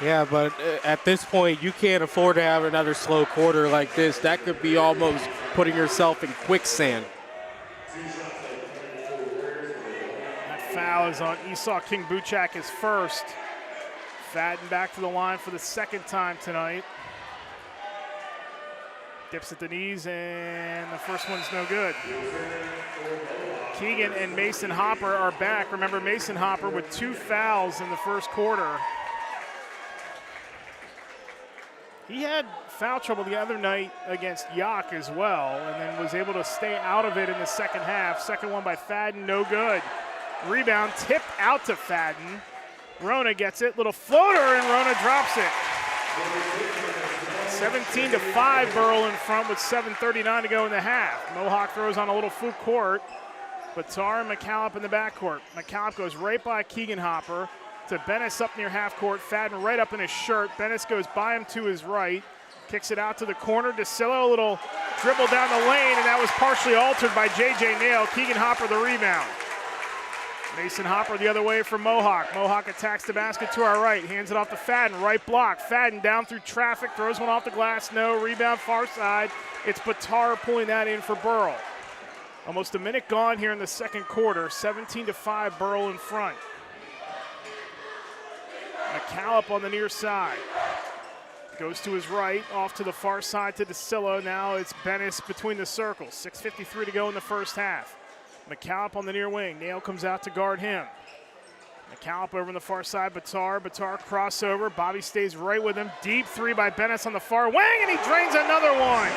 Yeah, but at this point, you can't afford to have another slow quarter like this. That could be almost putting yourself in quicksand. That foul is on Esau King Buchak, his first. Fadden back to the line for the second time tonight. Dips at the knees, and the first one's no good. Keegan and Mason Hopper are back. Remember, Mason Hopper with 2 fouls in the first quarter. He had foul trouble the other night against Yock as well, and then was able to stay out of it in the second half. Second one by Fadden, no good. Rebound, tip out to Fadden. Rona gets it, little floater, and Rona drops it. 17-5, Burl in front with 7:39 to go in the half. Mohawk throws on a little full court. Batar and McCallop in the backcourt. McCallop goes right by Keegan Hopper to Bennis up near half court. Fadden right up in his shirt. Bennis goes by him to his right. Kicks it out to the corner. DeCillo, a little dribble down the lane, and that was partially altered by J.J. Nail. Keegan Hopper the rebound. Mason Hopper the other way for Mohawk. Mohawk attacks the basket to our right. Hands it off to Fadden. Right block. Fadden down through traffic. Throws one off the glass. No. Rebound far side. It's Batar pulling that in for Burl. Almost a minute gone here in the second quarter. 17-5, Burl in front. McCallop on the near side. Goes to his right. Off to the far side to DeCillo. Now it's Bennis between the circles. 6:53 to go in the first half. McCallop on the near wing. Nail comes out to guard him. McCallop over on the far side. Batar crossover. Bobby stays right with him. Deep 3 by Bennis on the far wing, and he drains another one.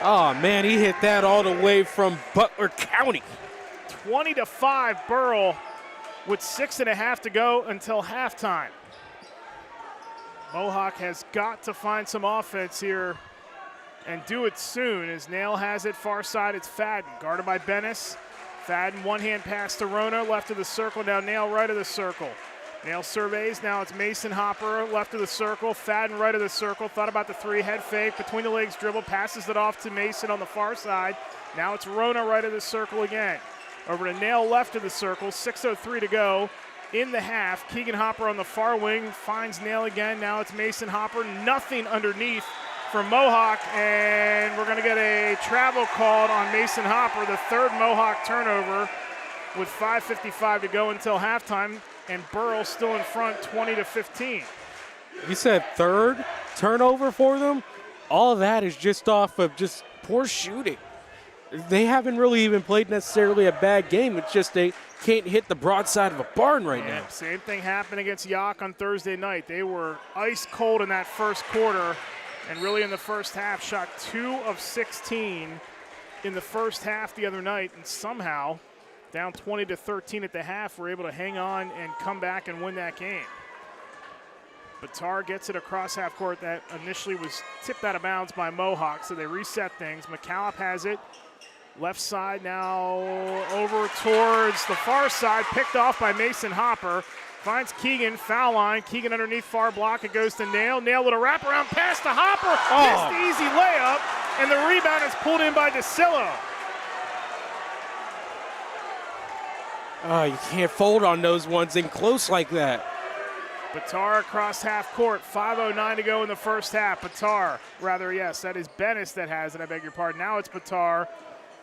Oh, man, he hit that all the way from Butler County. 20-5, Burl with 6.5 to go until halftime. Mohawk has got to find some offense here and do it soon, as Nail has it far side. It's Fadden, guarded by Bennis. Fadden, one-hand pass to Rona, left of the circle. Now Nail right of the circle. Nail surveys. Now it's Mason Hopper, left of the circle. Fadden right of the circle. Thought about the 3, head fake, between the legs dribble, passes it off to Mason on the far side. Now it's Rona right of the circle again. Over to Nail left of the circle. 6:03 to go. in the half. Keegan Hopper on the far wing finds Nail again. Now it's Mason Hopper. Nothing underneath for Mohawk, and we're going to get a travel called on Mason Hopper, the third Mohawk turnover with 5:55 to go until halftime, and Burl still in front 20-15. You said third turnover for them? All of that is just off of just poor shooting. They haven't really even played necessarily a bad game. It's just they can't hit the broadside of a barn right now. Same thing happened against Yock on Thursday night. They were ice cold in that first quarter, and really in the first half shot 2 of 16 in the first half the other night, and somehow down 20-13 at the half were able to hang on and come back and win that game. Batar gets it across half court. That initially was tipped out of bounds by Mohawk, so they reset things. McCallop has it. Left side now over towards the far side, picked off by Mason Hopper. Finds Keegan, foul line. Keegan underneath far block. It goes to Nail. Nail with a wraparound pass to Hopper. Missed the easy layup, and the rebound is pulled in by DeCillo. You can't fold on those ones in close like that. Batar across half court. 5:09 to go in the first half. That is Bennis that has it. I beg your pardon. Now it's Batar.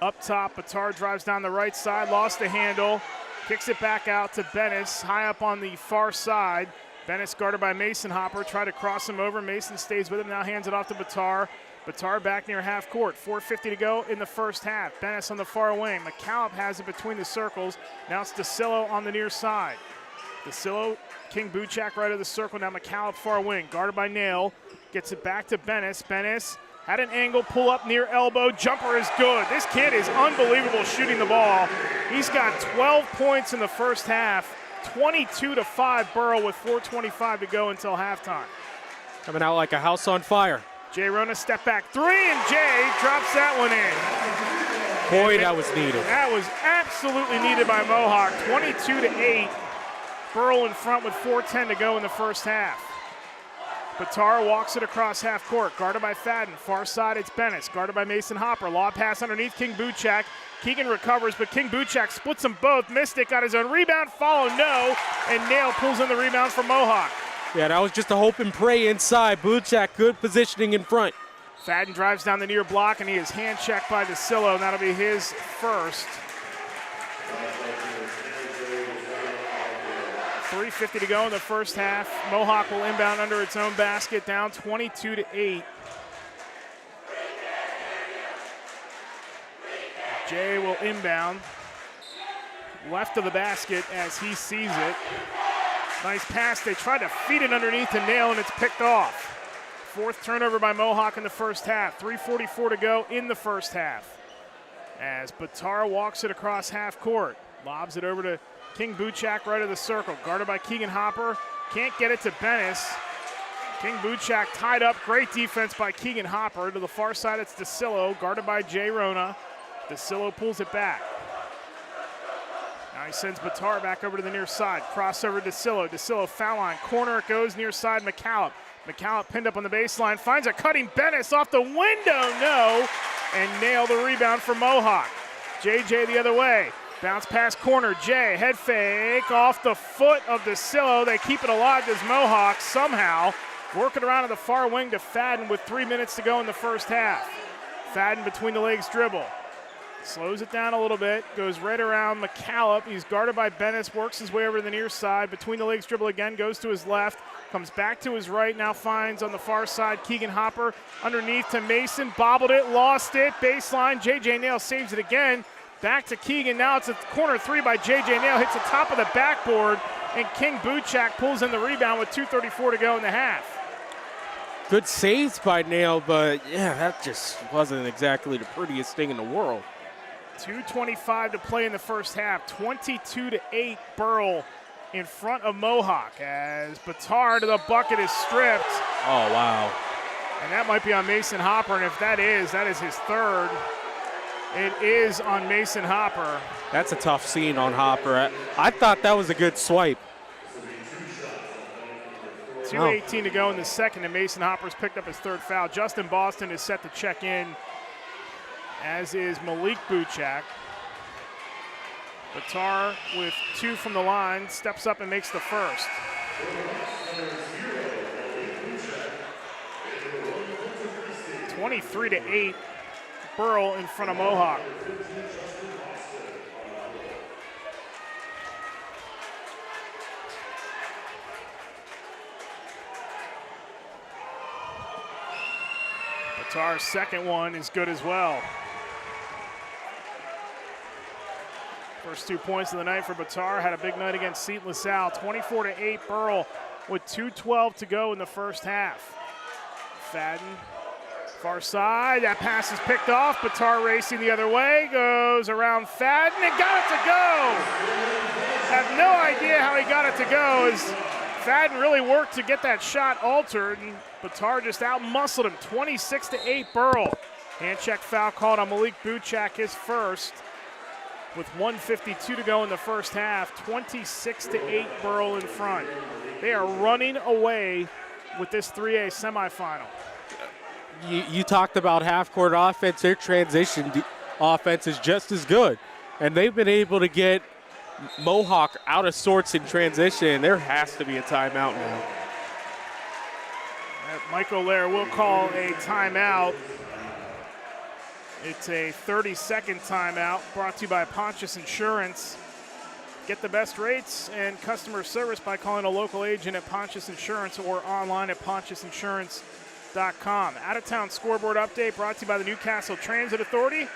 Up top, Batar drives down the right side, lost the handle, kicks it back out to Bennis, high up on the far side. Bennis guarded by Mason Hopper, tried to cross him over. Mason stays with him, now hands it off to Batar. Batar back near half court, 4:50 to go in the first half. Bennis on the far wing. McCallop has it between the circles. Now it's DeCillo on the near side. DeCillo, King Buchak right of the circle. Now McCallop far wing, guarded by Nail. Gets it back to Bennis. Bennis had an angle, pull up near elbow. Jumper is good. This kid is unbelievable shooting the ball. He's got 12 points in the first half. 22-5 Burl with 4:25 to go until halftime. Coming out like a house on fire. Jay Rona step back three, and Jay drops that one in. Boy, that was needed. That was absolutely needed by Mohawk. 22-8. Burl in front with 4:10 to go in the first half. Batar walks it across half court, guarded by Fadden. Far side, it's Bennis, guarded by Mason Hopper. Lob pass underneath King Buchak. Keegan recovers, but King Buchak splits them both. Missed it, got his own rebound, follow no, and Nail pulls in the rebound for Mohawk. Yeah, that was just a hope and pray inside. Buchak, good positioning in front. Fadden drives down the near block, and he is hand checked by DeCillo, and that'll be his first. 3:50 to go in the first half. Mohawk will inbound under its own basket, down 22-8. Jay will inbound left of the basket as he sees it. Nice pass. They tried to feed it underneath to Nail, and it's picked off. Fourth turnover by Mohawk in the first half. 3:44 to go in the first half. As Batar walks it across half court. Lobs it over to King Buchak right of the circle, guarded by Keegan Hopper. Can't get it to Bennis. King Buchak tied up. Great defense by Keegan Hopper. To the far side, it's DeCillo, guarded by Jay Rona. DeCillo pulls it back. Now he sends Batar back over to the near side. Crossover DeCillo. DeCillo foul line. Corner it goes, near side McCallop. McCallop pinned up on the baseline. Finds a cutting Bennis off the window. No. And Nail the rebound for Mohawk. JJ the other way. Bounce pass corner, Jay, head fake off the foot of DeCillo. They keep it alive as Mohawk somehow. Working around to the far wing to Fadden with 3 minutes to go in the first half. Fadden between the legs dribble. Slows it down a little bit, goes right around McCallop. He's guarded by Bennis, works his way over to the near side. Between the legs dribble again, goes to his left, comes back to his right, now finds on the far side Keegan Hopper. Underneath to Mason, bobbled it, lost it, baseline. JJ Nail saves it again. Back to Keegan, now it's a corner three by J.J. Nail, hits the top of the backboard, and King Buchak pulls in the rebound with 2:34 to go in the half. Good saves by Nail, but yeah, that just wasn't exactly the prettiest thing in the world. 2:25 to play in the first half, 22-8 Burl in front of Mohawk as Batar to the bucket is stripped. Oh, wow. And that might be on Mason Hopper, and if that is his third. It is on Mason Hopper. That's a tough scene on Hopper. I thought that was a good swipe. 2:18 to go in the second, and Mason Hopper's picked up his third foul. Justin Boston is set to check in, as is Malik Buchak. Batar with 2 from the line, steps up and makes the first. (23-8), Burl in front of Mohawk. Batar's second one is good as well. First 2 points of the night for Batar. Had a big night against Seton LaSalle. 24-8, Burl with 2:12 to go in the first half. Fadden, far side. That pass is picked off. Batar racing the other way. Goes around Fadden and got it to go. Have no idea how he got it to go, as Fadden really worked to get that shot altered, and Batar just out-muscled him. 26-8, Burl. Hand check foul called on Malik Buchak, his first, with 1:52 to go in the first half. 26-8, Burl in front. They are running away with this 3A semifinal. You talked about half-court offense. Their transition offense is just as good, and they've been able to get Mohawk out of sorts in transition. There has to be a timeout now. Mike O'Leary will call a timeout. It's a 30-second timeout brought to you by Pontius Insurance. Get the best rates and customer service by calling a local agent at Pontius Insurance or online at pontiusinsurance.com. Out-of-town scoreboard update brought to you by the Newcastle Transit Authority.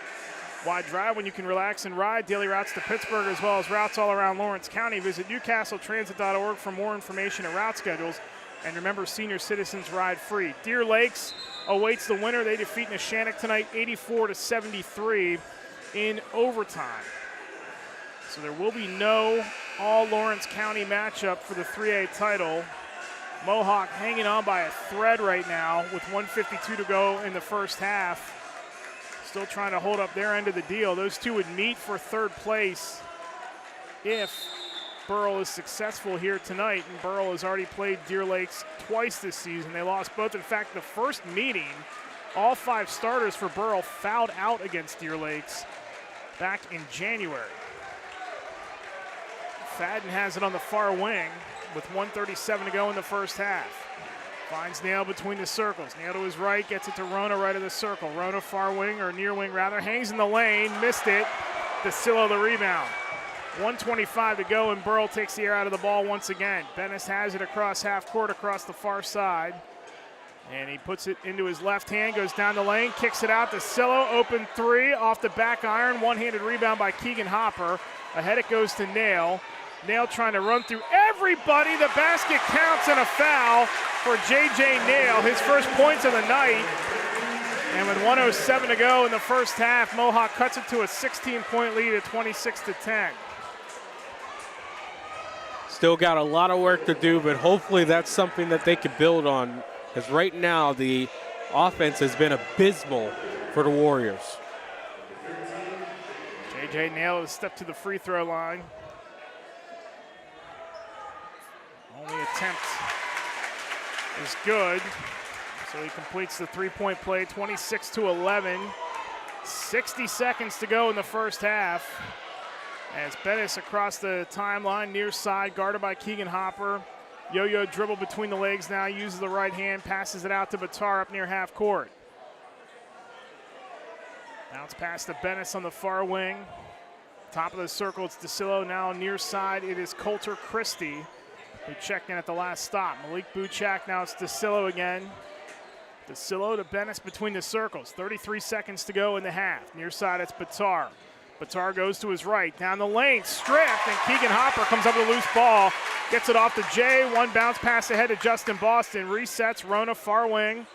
Wide drive when you can relax and ride. Daily routes to Pittsburgh as well as routes all around Lawrence County. Visit newcastletransit.org for more information and route schedules. And remember, senior citizens ride free. Deer Lakes awaits the winner. They defeat Neshannock tonight 84-73 in overtime. So there will be no all-Lawrence County matchup for the 3A title. Mohawk hanging on by a thread right now with 1:52 to go in the first half. Still trying to hold up their end of the deal. Those two would meet for third place if Burl is successful here tonight, and Burl has already played Deer Lakes twice this season. They lost both. In fact, the first meeting, all 5 starters for Burl fouled out against Deer Lakes back in January. Fadden has it on the far wing with 1:37 to go in the first half. Finds Nail between the circles. Nail to his right, gets it to Rona right of the circle. Rona far wing, or near wing rather, hangs in the lane, missed it. DeCillo the rebound. 1:25 to go, and Burl takes the air out of the ball once again. Bennis has it across half court, across the far side. And he puts it into his left hand, goes down the lane, kicks it out. DeCillo, open 3, off the back iron. One-handed rebound by Keegan Hopper. Ahead it goes to Nail. Nail trying to run through everybody. The basket counts, and a foul for J.J. Nail, his first points of the night. And with 1:07 to go in the first half, Mohawk cuts it to a 16-point lead at 26-10. Still got a lot of work to do, but hopefully that's something that they could build on, because right now the offense has been abysmal for the Warriors. J.J. Nail has stepped to the free throw line. Only attempt is good, so he completes the three-point play, 26-11. 60 seconds to go in the first half. As Bettis across the timeline, near side, guarded by Keegan Hopper. Yo-yo dribble between the legs now, uses the right hand, passes it out to Batar up near half court. Bounce pass to Bennis on the far wing. Top of the circle, it's DeCillo. Now near side, it is Coulter Christie, who checked in at the last stop. Malik Buchak, now it's DeCillo again. DeCillo to Bennis between the circles. 33 seconds to go in the half. Near side, it's Batar. Batar goes to his right, down the lane, stripped, and Keegan Hopper comes up with a loose ball. Gets it off to Jay. One bounce pass ahead to Justin Boston. Resets, Rona far wing.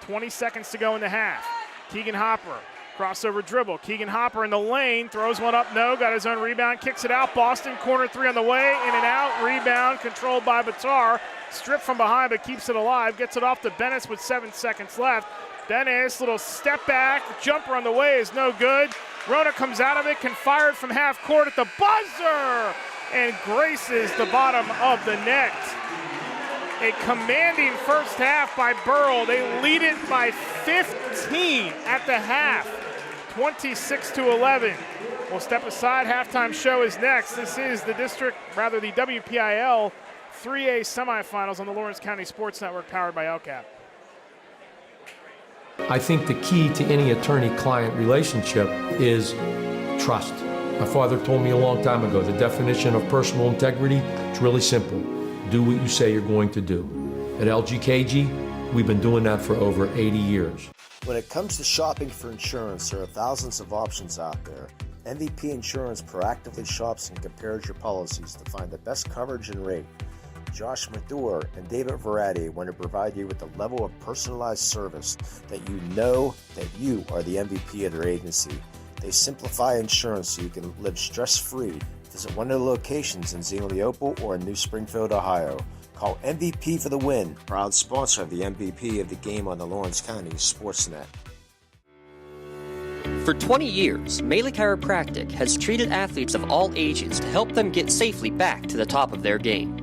20 seconds to go in the half. Keegan Hopper, crossover dribble. Keegan Hopper in the lane, throws one up, no, got his own rebound, kicks it out. Boston, corner 3 on the way, in and out, rebound controlled by Batar. Stripped from behind, but keeps it alive. Gets it off to Bennis with 7 seconds left. Bennis, little step back, jumper on the way is no good. Rona comes out of it, can fire it from half court at the buzzer, and graces the bottom of the net. A commanding first half by Burl. They lead it by 15 at the half. 26-11. We'll step aside. Halftime show is next. This is the WPIAL 3A semifinals on the Lawrence County Sports Network, powered by LCAP. I think the key to any attorney-client relationship is trust. My father told me a long time ago, the definition of personal integrity is really simple. Do what you say you're going to do. At LGKG, we've been doing that for over 80 years. When it comes to shopping for insurance, there are thousands of options out there. MVP Insurance proactively shops and compares your policies to find the best coverage and rate. Josh Madure and David Verratti want to provide you with the level of personalized service that you know that you are the MVP of their agency. They simplify insurance so you can live stress-free. Visit one of the locations in Xenia Leopold or in New Springfield, Ohio. Call MVP for the win. Proud sponsor of the MVP of the game on the Lawrence County SportsNet. For 20 years, Maley Chiropractic has treated athletes of all ages to help them get safely back to the top of their game.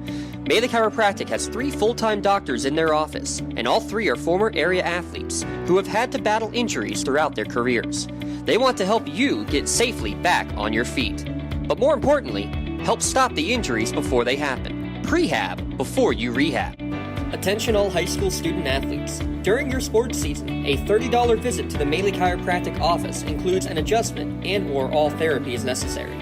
Maley Chiropractic has 3 full-time doctors in their office, and all 3 are former area athletes who have had to battle injuries throughout their careers. They want to help you get safely back on your feet. But more importantly, help stop the injuries before they happen. Prehab before you rehab. Attention all high school student athletes. During your sports season, a $30 visit to the Maley Chiropractic office includes an adjustment and/or all therapy is necessary.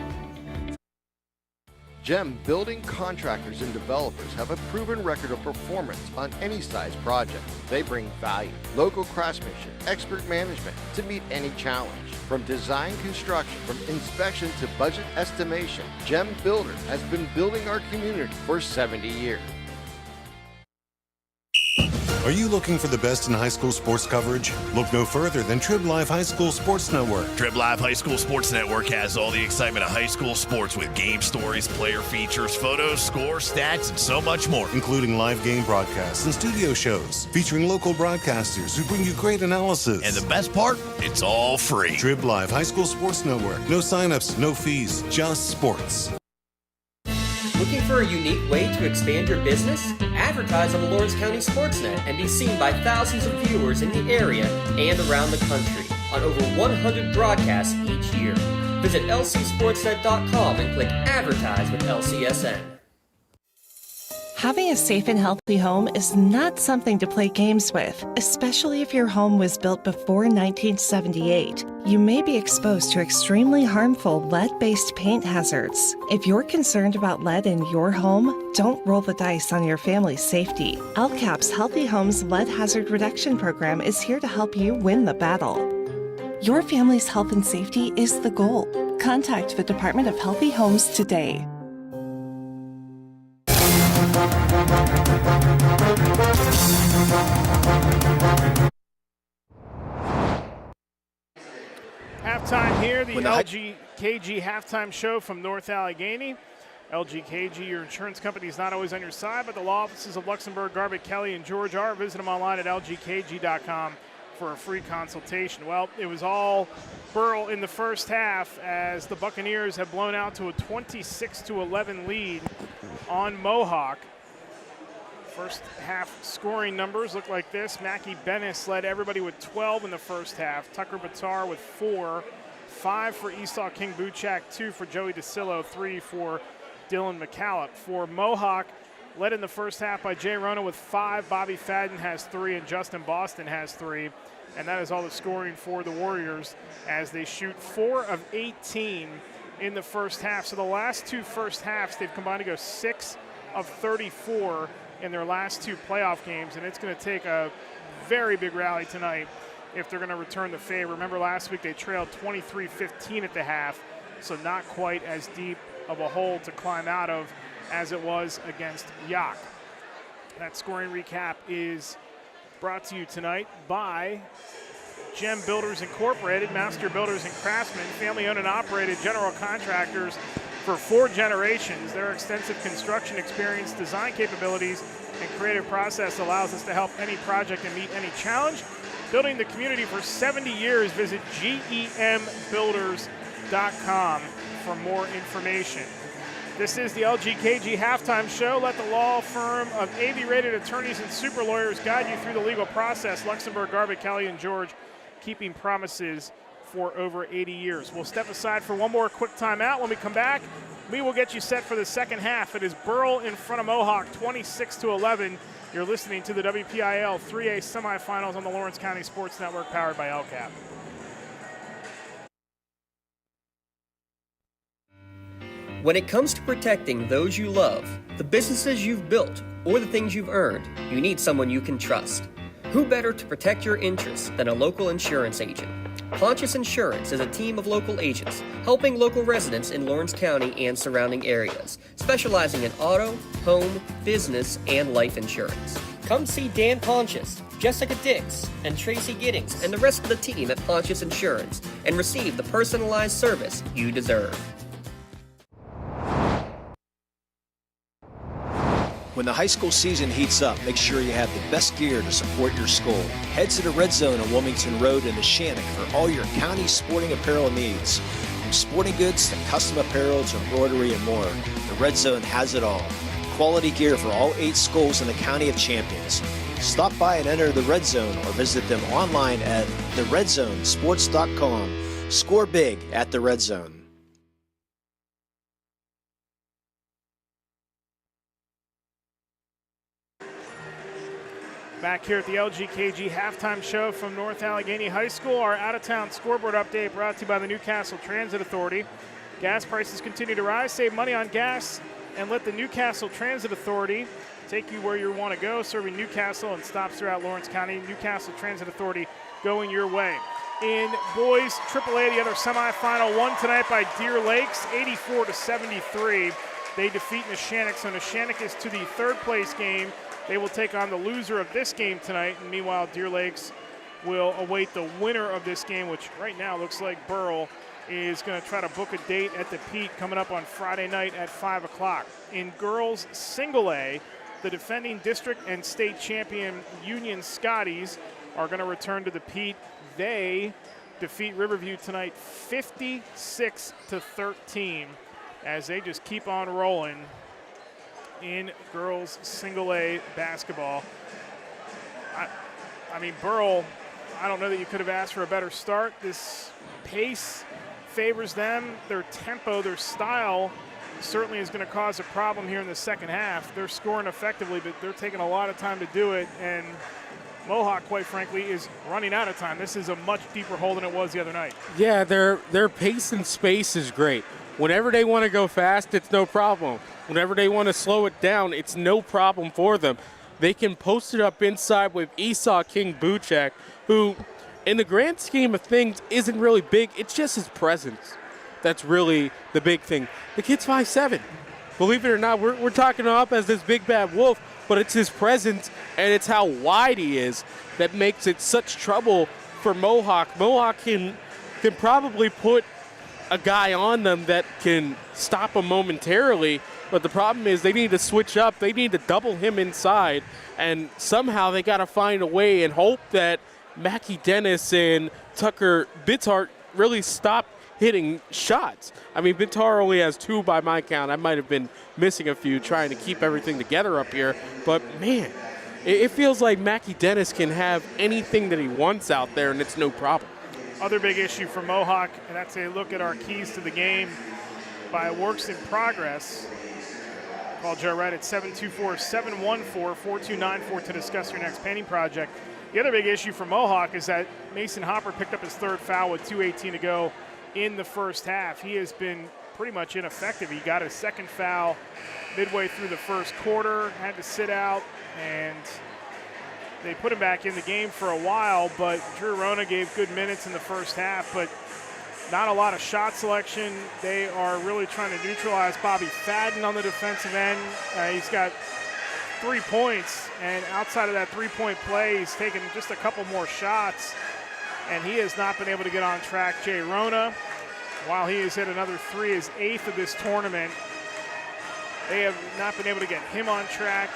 GEM building contractors and developers have a proven record of performance on any size project. They bring value, local craftsmanship, expert management to meet any challenge. From design construction, from inspection to budget estimation, GEM Builder has been building our community for 70 years. Are you looking for the best in high school sports coverage? Look no further than Trib Live High School Sports Network. Trib Live High School Sports Network has all the excitement of high school sports with game stories, player features, photos, scores, stats, and so much more. Including live game broadcasts and studio shows featuring local broadcasters who bring you great analysis. And the best part? It's all free. Trib Live High School Sports Network. No signups, no fees, just sports. Looking for a unique way to expand your business? Advertise on the Lawrence County SportsNet and be seen by thousands of viewers in the area and around the country on over 100 broadcasts each year. Visit lcsportsnet.com and click Advertise with LCSN. Having a safe and healthy home is not something to play games with, especially if your home was built before 1978. You may be exposed to extremely harmful lead-based paint hazards. If you're concerned about lead in your home, don't roll the dice on your family's safety. LCAP's Healthy Homes Lead Hazard Reduction Program is here to help you win the battle. Your family's health and safety is the goal. Contact the Department of Healthy Homes today. Halftime here, the LGKG halftime show from North Allegheny. LGKG, your insurance company, is not always on your side, but the law offices of Luxembourg, Garbutt, Kelly, and George are. Visit them online at lgkg.com for a free consultation. Well, it was all Burl in the first half as the Buccaneers have blown out to a 26-11 lead on Mohawk. First half scoring numbers look like this. Mackie Bennis led everybody with 12 in the first half. Tucker Batar with 4. 5 for Esau King Buchak, 2 for Joey DeCillo, 3 for Dylan McCallop. For Mohawk, led in the first half by Jay Rona with 5. Bobby Fadden has 3, and Justin Boston has 3. And that is all the scoring for the Warriors as they shoot 4 of 18 in the first half. So the last 2 first halves, they've combined to go 6 of 34 in their last 2 playoff games, and it's going to take a very big rally tonight if they're going to return the favor. Remember last week they trailed 23-15 at the half, so not quite as deep of a hole to climb out of as it was against Yak. That scoring recap is brought to you tonight by Gem Builders Incorporated, Master Builders and Craftsmen, family-owned and operated general contractors for 4 generations. Their extensive construction experience, design capabilities, and creative process allows us to help any project and meet any challenge. Building the community for 70 years, visit gembuilders.com for more information. This is the LGKG halftime show. Let the law firm of AV-rated attorneys and super lawyers guide you through the legal process. Luxembourg, Garbutt, Kelly, and George, keeping promises for over 80 years. We'll step aside for one more quick timeout. When we come back, we will get you set for the second half. It is Burl in front of Mohawk, 26-11. You're listening to the WPIAL 3A semifinals on the Lawrence County Sports Network, powered by LCAP. When it comes to protecting those you love, the businesses you've built, or the things you've earned, you need someone you can trust. Who better to protect your interests than a local insurance agent? Pontius Insurance is a team of local agents helping local residents in Lawrence County and surrounding areas, specializing in auto, home, business, and life insurance. Come see Dan Pontius, Jessica Dix, and Tracy Giddings, and the rest of the team at Pontius Insurance, and receive the personalized service you deserve. When the high school season heats up, make sure you have the best gear to support your school. Head to the Red Zone on Wilmington Road in Neshannock for all your county sporting apparel needs. From sporting goods to custom apparel to embroidery and more, the Red Zone has it all. Quality gear for all 8 schools in the County of Champions. Stop by and enter the Red Zone or visit them online at theredzonesports.com. Score big at the Red Zone. Back here at the LGKG halftime show from North Allegheny High School. Our out-of-town scoreboard update brought to you by the Newcastle Transit Authority. Gas prices continue to rise. Save money on gas and let the Newcastle Transit Authority take you where you want to go, serving Newcastle and stops throughout Lawrence County. Newcastle Transit Authority going your way. In boys AAA, the other semifinal won tonight by Deer Lakes, 84-73. They defeat Neshannock, so Neshannock is to the third place game. They will take on the loser of this game tonight, and meanwhile, Deer Lakes will await the winner of this game, which right now looks like Burl is going to try to book a date at the Pete coming up on Friday night at 5 o'clock. In girls single A, the defending district and state champion Union Scotties are going to return to the Pete. They defeat Riverview tonight 56-13 as they just keep on rolling in girls single A basketball. I mean, Burl, I don't know that you could have asked for a better start. This pace favors them. Their tempo, their style certainly is going to cause a problem here in the second half. They're scoring effectively, but they're taking a lot of time to do it, and Mohawk, quite frankly, is running out of time. This is a much deeper hole than it was the other night. Yeah, their pace and space is great. Whenever they want to go fast, it's no problem. Whenever they want to slow it down, it's no problem for them. They can post it up inside with Esau King Buchek, who, in the grand scheme of things, isn't really big. It's just his presence that's really the big thing. The kid's 5'7". Believe it or not, we're talking him up as this big bad wolf, but it's his presence and it's how wide he is that makes it such trouble for Mohawk. Mohawk can probably put a guy on them that can stop him momentarily, but the problem is they need to switch up. They need to double him inside, and somehow they got to find a way and hope that Mackie Dennis and Tucker Bittart really stop hitting shots. I mean, Bittart only has 2 by my count. I might have been missing a few trying to keep everything together up here, but man, it feels like Mackie Dennis can have anything that he wants out there, and it's no problem. Other big issue for Mohawk, and that's a look at our keys to the game by Works in Progress. Call Joe Wright at 724-714-4294 to discuss your next painting project. The other big issue for Mohawk is that Mason Hopper picked up his third foul with 2:18 to go in the first half. He has been pretty much ineffective. He got his second foul midway through the first quarter, had to sit out, and they put him back in the game for a while, but Drew Rona gave good minutes in the first half, but not a lot of shot selection. They are really trying to neutralize Bobby Fadden on the defensive end. He's got 3 points, and outside of that three-point play, he's taken just a couple more shots, and he has not been able to get on track. Jay Rona, while he has hit another 3, his 8th of this tournament, they have not been able to get him on track.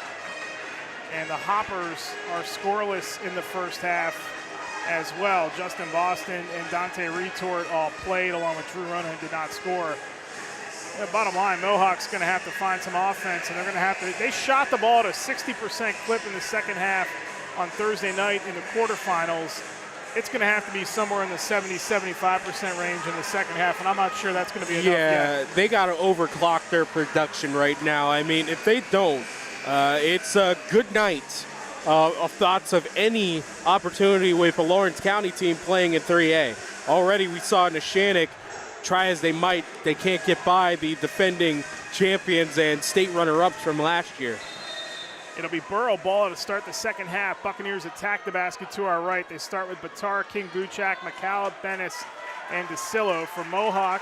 And the Hoppers are scoreless in the first half as well. Justin Boston and Dante Retort all played, along with Drew Rona, who did not score. Bottom line, Mohawk's going to have to find some offense, and they're going to have to. They shot the ball at a 60% clip in the second half on Thursday night in the quarterfinals. it's going to have to be somewhere in the 70-75% range in the second half, and I'm not sure that's going to be enough yet. They got to overclock their production right now. I mean, if they don't, it's a good night of thoughts of any opportunity with a Lawrence County team playing in 3A. Already we saw Neshannock, try as they might, they can't get by the defending champions and state runner-ups from last year. It'll be Burl ball to start the second half. Buccaneers attack the basket to our right. They start with Batar, King Buchak, McCallum, Bennis, and DeCillo. For Mohawk,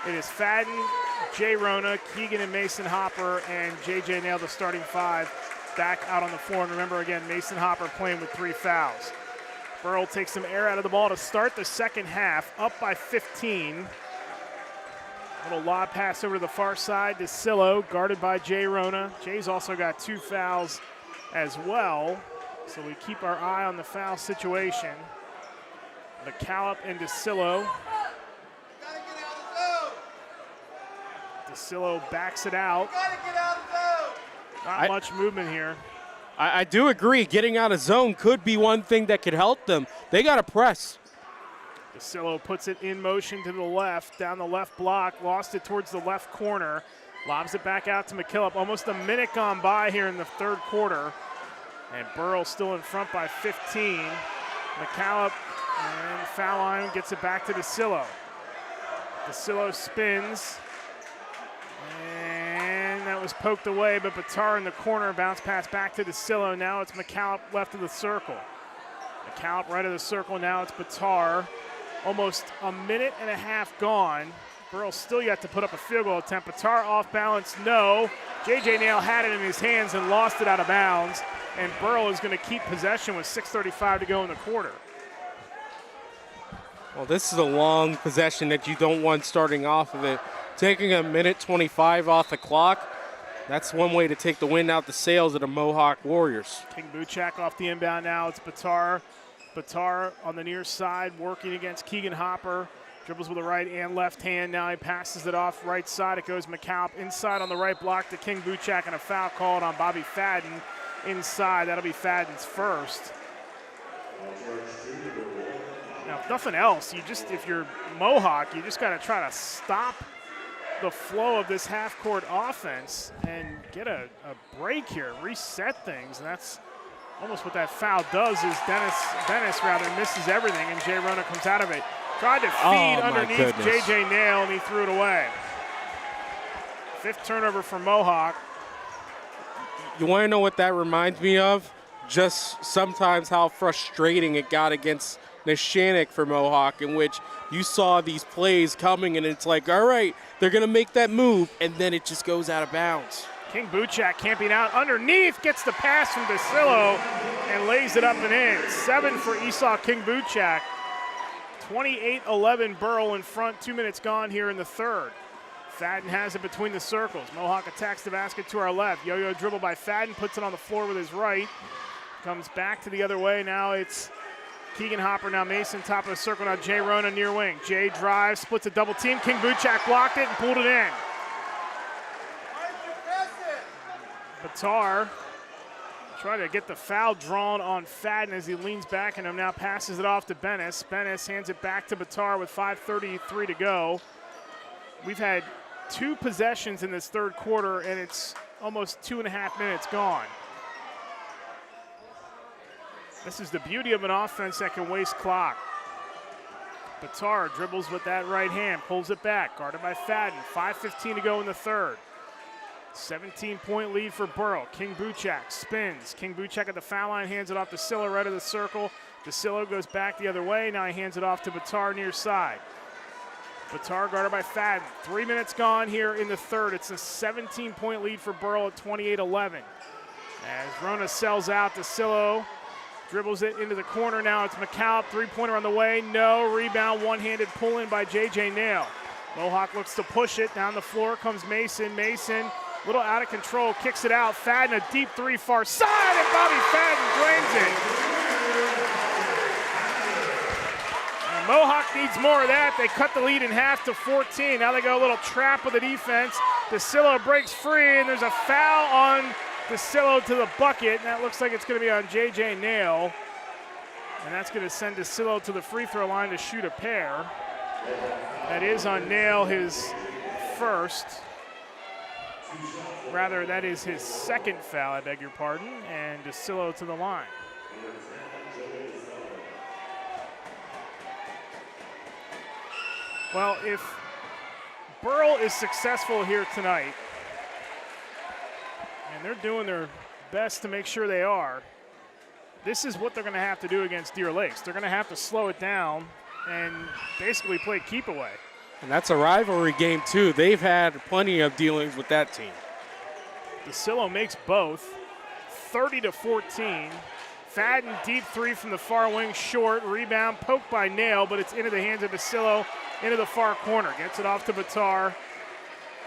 it is Fadden, Jay Rona, Keegan and Mason Hopper, and J.J. Nail, the starting five, back out on the floor. And remember, again, Mason Hopper playing with 3 fouls. Burl takes some air out of the ball to start the second half, up by 15. Little lob pass over to the far side. DeCillo guarded by Jay Rona. Jay's also got 2 fouls as well, so we keep our eye on the foul situation. McCallum and DeCillo. DeCillo backs it out. Not much movement here. I do agree. Getting out of zone could be one thing that could help them. They got to press. DeCillo puts it in motion to the left, down the left block, lost it towards the left corner, lobs it back out to McKillop. Almost a minute gone by here in the third quarter, and Burl still in front by 15. McCallum and foul line gets it back to DeCillo. DeCillo spins, and that was poked away, but Batar in the corner, bounce pass back to DeCillo. Now it's McCallum left of the circle. McCallum right of the circle, now it's Batar. Almost a minute and a half gone. Burl still yet to put up a field goal attempt. Batar off balance, no. J.J. Nail had it in his hands and lost it out of bounds. And Burl is going to keep possession with 6:35 to go in the quarter. Well, this is a long possession that you don't want starting off of it. Taking a minute 25 off the clock, that's one way to take the wind out the sails of the Mohawk Warriors. King Buchak off the inbound now. It's Batar. Batar on the near side working against Keegan Hopper. Dribbles with the right and left hand. Now he passes it off right side. It goes McCallum inside on the right block to King Buchak, and a foul called on Bobby Fadden inside. That'll be Fadden's first. Now, if nothing else, if you're Mohawk, you just got to try to stop the flow of this half-court offense and get a break here, reset things, and that's almost what that foul does. Is Bennis misses everything, and Jay Rona comes out of it. Tried to feed underneath J.J. Nail, and he threw it away. 5th turnover for Mohawk. You want to know what that reminds me of? Just sometimes how frustrating it got against Neshannock for Mohawk, in which you saw these plays coming, and it's like, all right, they're going to make that move, and then it just goes out of bounds. King Buchak camping out underneath, gets the pass from DeCillo and lays it up and in. 7 for Esau King Buchak. 28-11 Burl in front, 2 minutes gone here in the third. Fadden has it between the circles. Mohawk attacks the basket to our left. Yo-yo dribble by Fadden, puts it on the floor with his right. Comes back to the other way. Now it's Keegan Hopper, now Mason, top of the circle. Now Jay Rona near wing. Jay drives, splits a double team. King Buchak blocked it and pulled it in. Batar trying to get the foul drawn on Fadden as he leans back and now passes it off to Bennis. Bennis hands it back to Batar with 5:33 to go. We've had 2 possessions in this third quarter, and it's almost 2.5 minutes gone. This is the beauty of an offense that can waste clock. Batar dribbles with that right hand, pulls it back, guarded by Fadden. 5:15 to go in the third. 17-point lead for Burl. King Buchak spins. King Buchak at the foul line, hands it off to DeCillo right of the circle. DeCillo goes back the other way. Now he hands it off to Batar near side. Batar guarded by Fadden. 3 minutes gone here in the third. It's a 17-point lead for Burl at 28-11. As Rona sells out, DeCillo dribbles it into the corner. Now it's McCallum, 3-pointer on the way. No, rebound, one-handed pull-in by J.J. Nail. Mohawk looks to push it. Down the floor comes Mason. Mason, a little out of control, kicks it out. Fadden, a deep 3 far side, and Bobby Fadden drains it. And Mohawk needs more of that. They cut the lead in half to 14. Now they go a little trap with the defense. DeCillo breaks free, and there's a foul on DeCillo to the bucket, and that looks like it's going to be on J.J. Nail. And that's going to send DeCillo to the free throw line to shoot a pair. That is on Nail, his first. Rather, that is his second foul, I beg your pardon, and DeCillo to the line. Well, if Burl is successful here tonight, and they're doing their best to make sure they are, this is what they're going to have to do against Deer Lakes. They're going to have to slow it down and basically play keep away. And that's a rivalry game, too. They've had plenty of dealings with that team. DeCillo makes both, 30-14. Fadden, deep three from the far wing, short. Rebound, poked by Nail, but it's into the hands of DeCillo, into the far corner. Gets it off to Batar.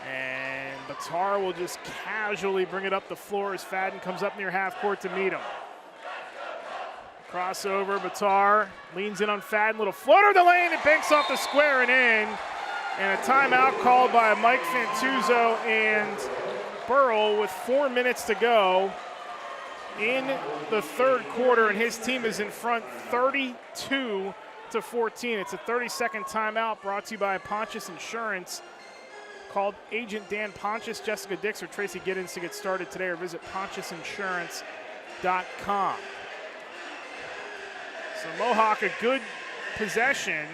And Batar will just casually bring it up the floor as Fadden comes up near half court to meet him. Crossover, Batar leans in on Fadden, little floater to the lane, it banks off the square and in. And a timeout called by Mike Fantuzzo and Burl with 4 minutes to go in the third quarter, and his team is in front 32-14. It's a 30-second timeout brought to you by Pontius Insurance. Called Agent Dan Pontius, Jessica Dix, or Tracy Giddens to get started today, or visit pontiusinsurance.com. So Mohawk, a good possession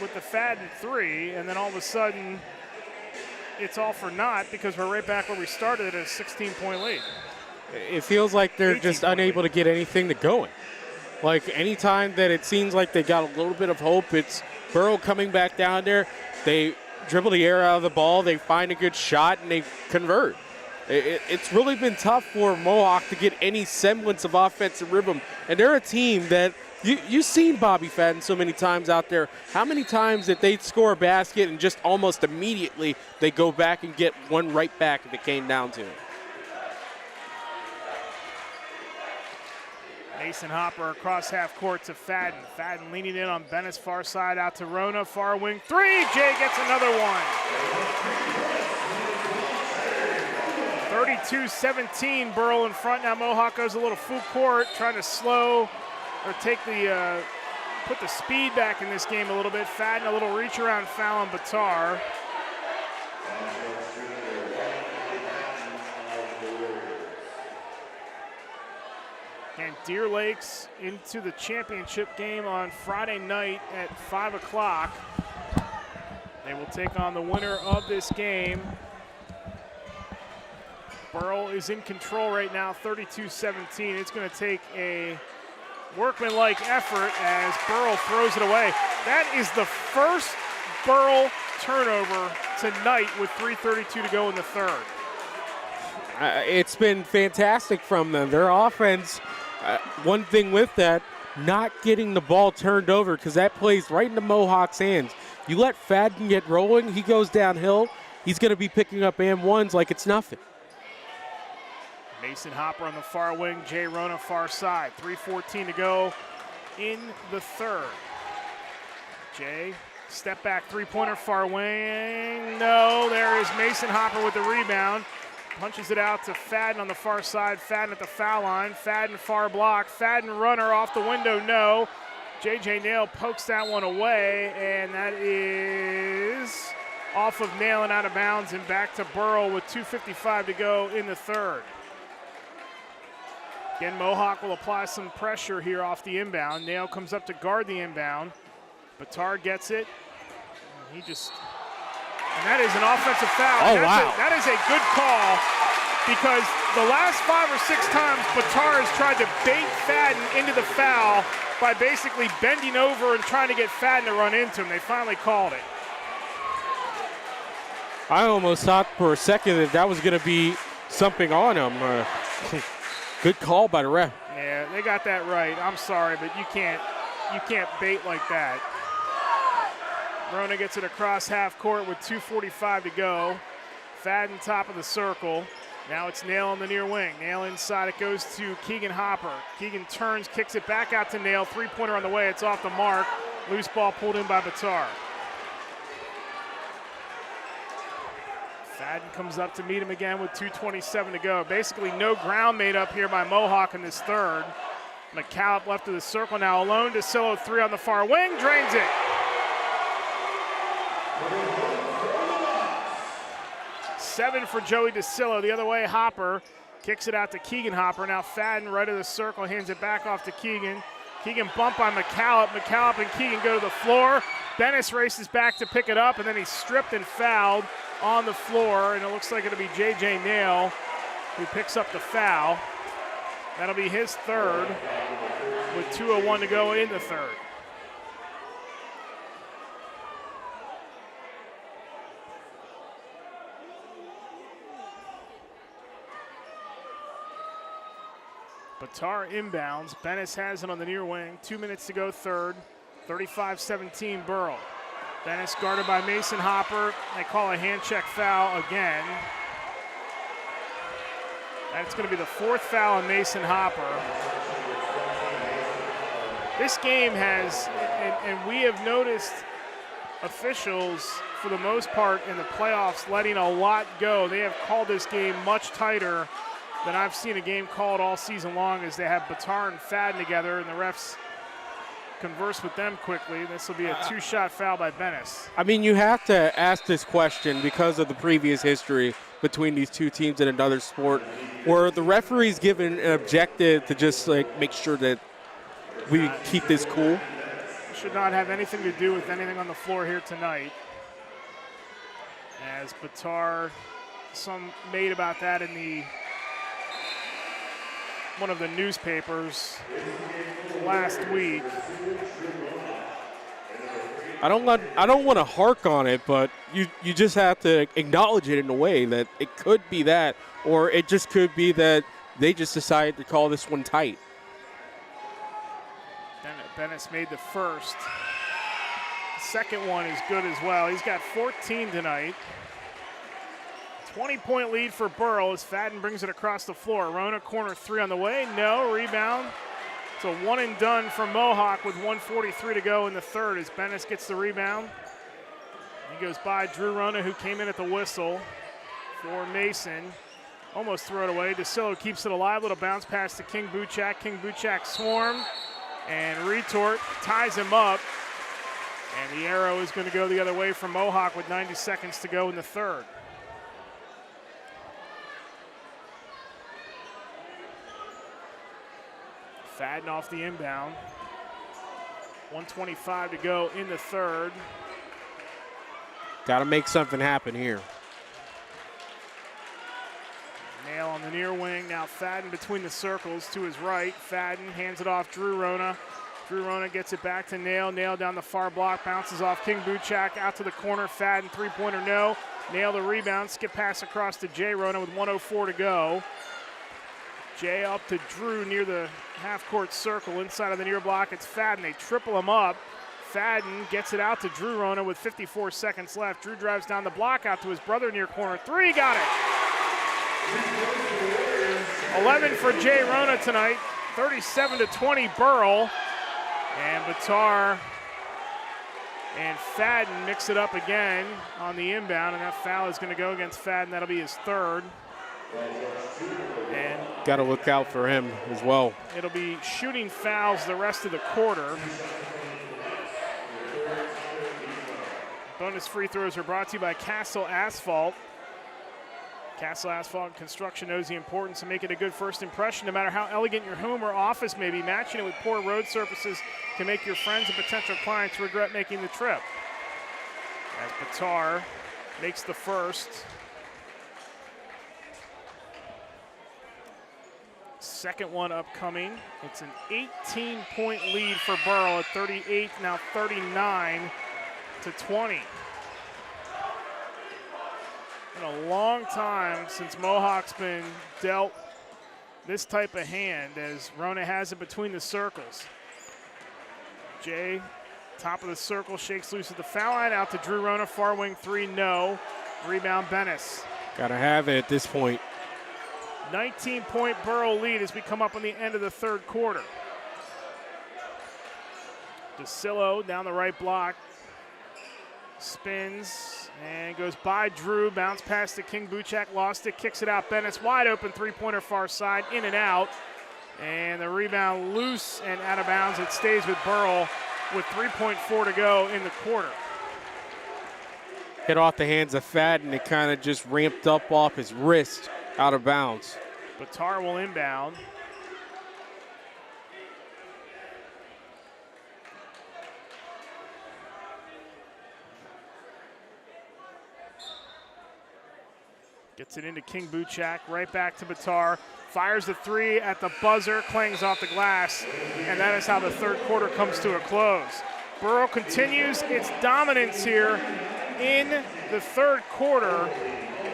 with the Fadden three, and then all of a sudden it's all for naught because we're right back where we started at a 16-point lead. It feels like they're just unable to get anything to going. Like anytime that it seems like they got a little bit of hope, it's Burl coming back down there. They dribble the air out of the ball, they find a good shot, and they convert. It's really been tough for Mohawk to get any semblance of offensive rhythm. And they're a team that you've seen Bobby Fadden so many times out there. How many times that they'd score a basket and just almost immediately they go back and get one right back if it came down to it. Mason Hopper across half court to Fadden. Fadden leaning in on Bennett's far side out to Rona, far wing three. Jay gets another one. 32-17, Burl in front. Now Mohawk goes a little full court, trying to slow or take the, put the speed back in this game a little bit. Fadden a little reach around foul on Batar. And Deer Lakes into the championship game on Friday night at 5 o'clock. They will take on the winner of this game. Burl is in control right now, 32-17. It's going to take a workmanlike effort as Burl throws it away. That is the first Burl turnover tonight with 3:32 to go in the third. It's been fantastic from them. Their offense, one thing with that, not getting the ball turned over because that plays right into Mohawk's hands. You let Fadden get rolling, he goes downhill, he's going to be picking up and ones like it's nothing. Mason Hopper on the far wing, Jay Rona far side. 3:14 to go in the third. Jay, step back, three-pointer far wing. No, there is Mason Hopper with the rebound. Punches it out to Fadden on the far side. Fadden at the foul line. Fadden far block. Fadden runner off the window, no. J.J. Nail pokes that one away, and that is off of Nail and out of bounds and back to Burl with 2:55 to go in the third. Again, Mohawk will apply some pressure here off the inbound. Nail comes up to guard the inbound. Batar gets it. And that is an offensive foul. Oh, wow. That is a good call because the last 5 or 6 times Batar has tried to bait Fadden into the foul by basically bending over and trying to get Fadden to run into him. They finally called it. I almost thought for a second that was going to be something on him. Good call by the ref. Yeah, they got that right. I'm sorry, but you can't bait like that. Rona gets it across half court with 2:45 to go. Fadden top of the circle. Now it's Nail on the near wing. Nail inside, it goes to Keegan Hopper. Keegan turns, kicks it back out to Nail. Three-pointer on the way, it's off the mark. Loose ball pulled in by Batar. Fadden comes up to meet him again with 2:27 to go. Basically no ground made up here by Mohawk in this third. McCallop left of the circle, now alone. DeCillo 3 on the far wing, drains it. Seven for Joey DeCillo. The other way, Hopper kicks it out to Keegan Hopper. Now Fadden right of the circle, hands it back off to Keegan. Keegan bumped by McCallop. McCallop and Keegan go to the floor. Bennis races back to pick it up, and then he's stripped and fouled on the floor, and it looks like it'll be J.J. Nail who picks up the foul. That'll be his third with 2:01 to go in the third. Batar inbounds. Bennis has it on the near wing. 2 minutes to go third. 35-17 Burl. Bennis guarded by Mason Hopper. They call a hand check foul again. That's going to be the fourth foul on Mason Hopper. This game has, and we have noticed officials, for the most part in the playoffs, letting a lot go. They have called this game much tighter than I've seen a game called all season long, as they have Batar and Fadden together, and the refs converse with them quickly. This will be a two-shot foul by Bennis. I mean, you have to ask this question because of the previous history between these two teams in another sport, where the referee's given an objective to just like make sure that we keep this cool. Should not have anything to do with anything on the floor here tonight. As Batar, some made about that in one of the newspapers last week. I don't want to hark on it, but you just have to acknowledge it in a way that it could be that, or it just could be that they just decided to call this one tight. Bennis made the first. The second one is good as well. He's got 14 tonight. 20-point lead for Burl as Fadden brings it across the floor. Rona corner three on the way. No, rebound. It's a one and done for Mohawk with 1:43 to go in the third as Bennis gets the rebound. He goes by Drew Rona, who came in at the whistle for Mason. Almost threw it away. DeCillo keeps it alive. Little bounce pass to King Buchak. King Buchak swarmed, and Retort ties him up. And the arrow is going to go the other way for Mohawk with 90 seconds to go in the third. Fadden off the inbound. 1:25 to go in the third. Got to make something happen here. Nail on the near wing. Now Fadden between the circles to his right. Fadden hands it off Drew Rona. Drew Rona gets it back to Nail. Nail down the far block. Bounces off King Buchak out to the corner. Fadden three-pointer no. Nail the rebound. Skip pass across to Jay Rona with 1:04 to go. Jay up to Drew near the half-court circle. Inside of the near block, it's Fadden. They triple him up. Fadden gets it out to Drew Rona with 54 seconds left. Drew drives down the block out to his brother near corner. Three, got it. 11 for Jay Rona tonight. 37-20 Burl. And Batar and Fadden mix it up again on the inbound, and that foul is going to go against Fadden. That'll be his third. And got to look out for him as well. It'll be shooting fouls the rest of the quarter. Bonus free throws are brought to you by Castle Asphalt. Castle Asphalt Construction knows the importance of making a good first impression. No matter how elegant your home or office may be, matching it with poor road surfaces can make your friends and potential clients regret making the trip. As Batar makes the first. Second one upcoming. It's an 18-point lead for Burl at 38, now 39-20. In a long time since Mohawk's been dealt this type of hand, as Rona has it between the circles. Jay, top of the circle, shakes loose at the foul line, out to Drew Rona, far wing three, no. Rebound Bennis. Got to have it at this point. 19-point Burl lead as we come up on the end of the third quarter. DeCillo down the right block. Spins and goes by Drew. Bounce pass to King Buchak. Lost it. Kicks it out. Bennis wide open. Three-pointer far side. In and out. And the rebound loose and out of bounds. It stays with Burl with 3.4 to go in the quarter. Hit off the hands of Fad, and it kind of just ramped up off his wrist out of bounds. Batar will inbound. Gets it into King Buchak, right back to Batar. Fires the three at the buzzer, clangs off the glass, and that is how the third quarter comes to a close. Burrell continues its dominance here in the third quarter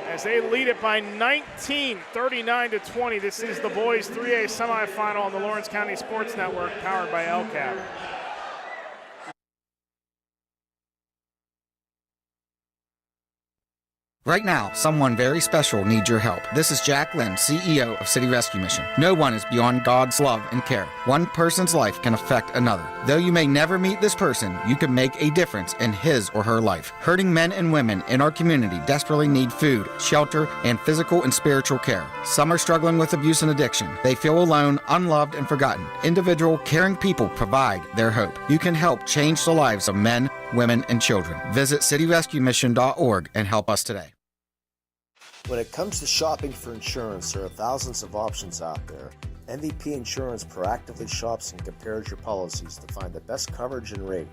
as they lead it by 19, 39-20. This is the boys 3A semifinal on the Lawrence County Sports Network, powered by LCAP. Right now, someone very special needs your help. This is Jack Lynn, CEO of City Rescue Mission. No one is beyond God's love and care. One person's life can affect another. Though you may never meet this person, you can make a difference in his or her life. Hurting men and women in our community desperately need food, shelter, and physical and spiritual care. Some are struggling with abuse and addiction. They feel alone, unloved, and forgotten. Individual, caring people provide their hope. You can help change the lives of men, women, and children. Visit cityrescuemission.org and help us today. When it comes to shopping for insurance, there are thousands of options out there. MVP Insurance proactively shops and compares your policies to find the best coverage and rate.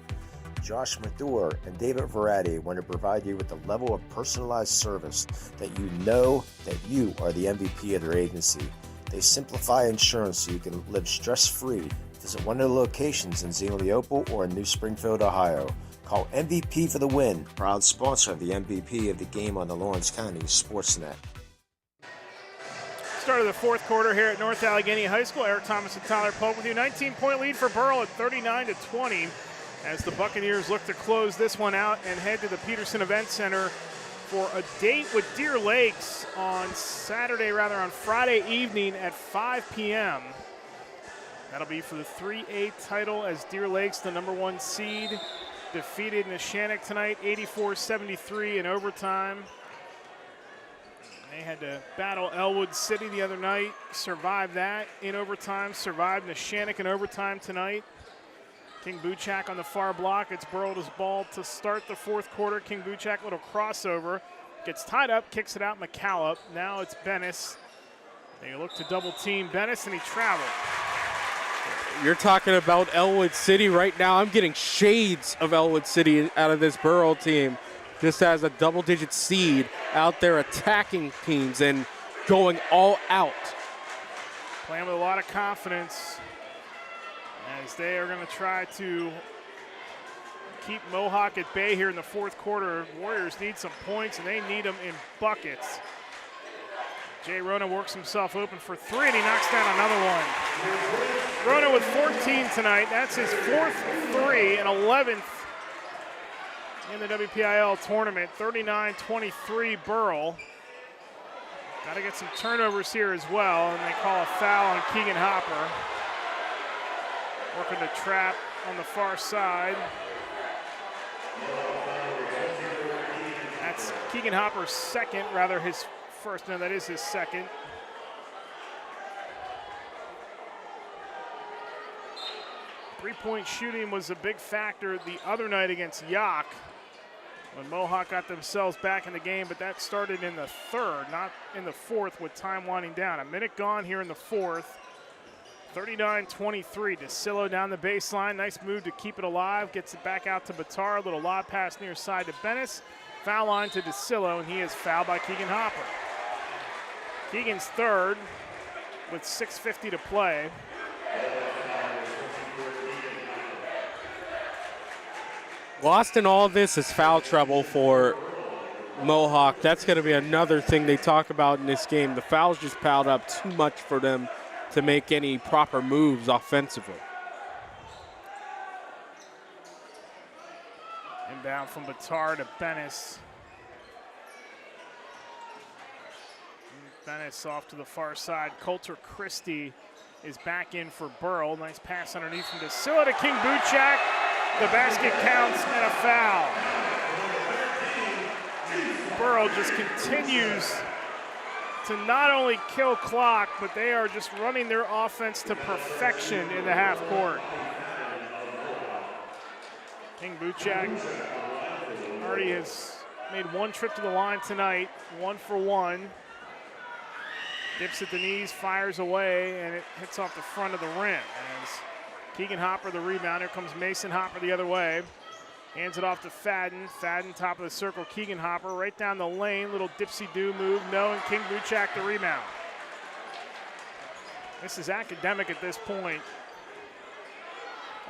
Josh Mathur and David Verratti want to provide you with the level of personalized service that you know that you are the MVP of their agency. They simplify insurance so you can live stress-free. Visit one of the locations in Zeno-Leopold or in New Springfield, Ohio. Call MVP for the win. Proud sponsor of the MVP of the game on the Lawrence County SportsNet. Start of the fourth quarter here at North Allegheny High School. Eric Thomas and Tyler Polk with you. 19-point lead for Burl at 39-20 as the Buccaneers look to close this one out and head to the Peterson Event Center for a date with Deer Lakes on Friday evening at 5 p.m. That'll be for the 3A title as Deer Lakes, the number one seed, defeated Neshannock tonight, 84-73 in overtime. They had to battle Elwood City the other night, survived that in overtime, survived Neshannock in overtime tonight. King Buchak on the far block. It's Burrell's ball to start the fourth quarter. King Buchak, little crossover, gets tied up, kicks it out McCallum. Now it's Bennis. They look to double team Bennis, and he traveled. You're talking about Elwood City right now. I'm getting shades of Elwood City out of this Burrell team. Just as a double-digit seed out there attacking teams and going all out. Playing with a lot of confidence as they are going to try to keep Mohawk at bay here in the fourth quarter. Warriors need some points, and they need them in buckets. Jay Rona works himself open for three, and he knocks down another one. Rona with 14 tonight. That's his fourth three and 11th in the WPIAL tournament. 39-23 Burl. Got to get some turnovers here as well, and they call a foul on Keegan Hopper. Working the trap on the far side. That's Keegan Hopper's second, rather his first. No, that is his second. Three-point shooting was a big factor the other night against Yock when Mohawk got themselves back in the game, but that started in the third, not in the fourth with time winding down. A minute gone here in the fourth. 39-23, DeCillo down the baseline. Nice move to keep it alive. Gets it back out to Batar. A little lob pass near side to Bennis. Foul line to DeCillo, and he is fouled by Keegan Hopper. Keegan's third with 6:50 to play. Lost in all of this is foul trouble for Mohawk. That's going to be another thing they talk about in this game. The fouls just piled up too much for them to make any proper moves offensively. Inbound from Batar to Bennis. Bennis off to the far side. Coulter Christie is back in for Burl. Nice pass underneath from DeCillo to King Buchak. The basket counts and a foul. Burl just continues to not only kill clock, but they are just running their offense to perfection in the half court. King Buchak already has made one trip to the line tonight, 1 for 1. Dips at the knees, fires away, and it hits off the front of the rim. As Keegan Hopper, the rebound. Here comes Mason Hopper the other way. Hands it off to Fadden. Fadden, top of the circle. Keegan Hopper right down the lane. Little dipsy-do move. No, and King Buchak the rebound. This is academic at this point.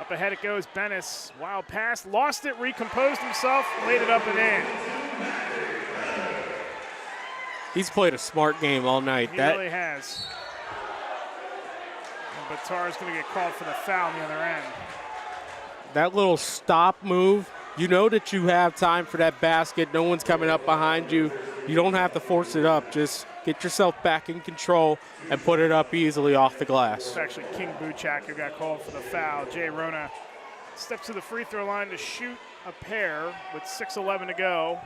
Up ahead it goes. Bennis. Wild pass. Lost it. Recomposed himself. Laid it up and in. He's played a smart game all night. He really has. And Batar's going to get called for the foul on the other end. That little stop move, you know that you have time for that basket. No one's coming up behind you. You don't have to force it up. Just get yourself back in control and put it up easily off the glass. It's actually King Buchak who got called for the foul. Jay Rona steps to the free throw line to shoot a pair with 6:11 to go.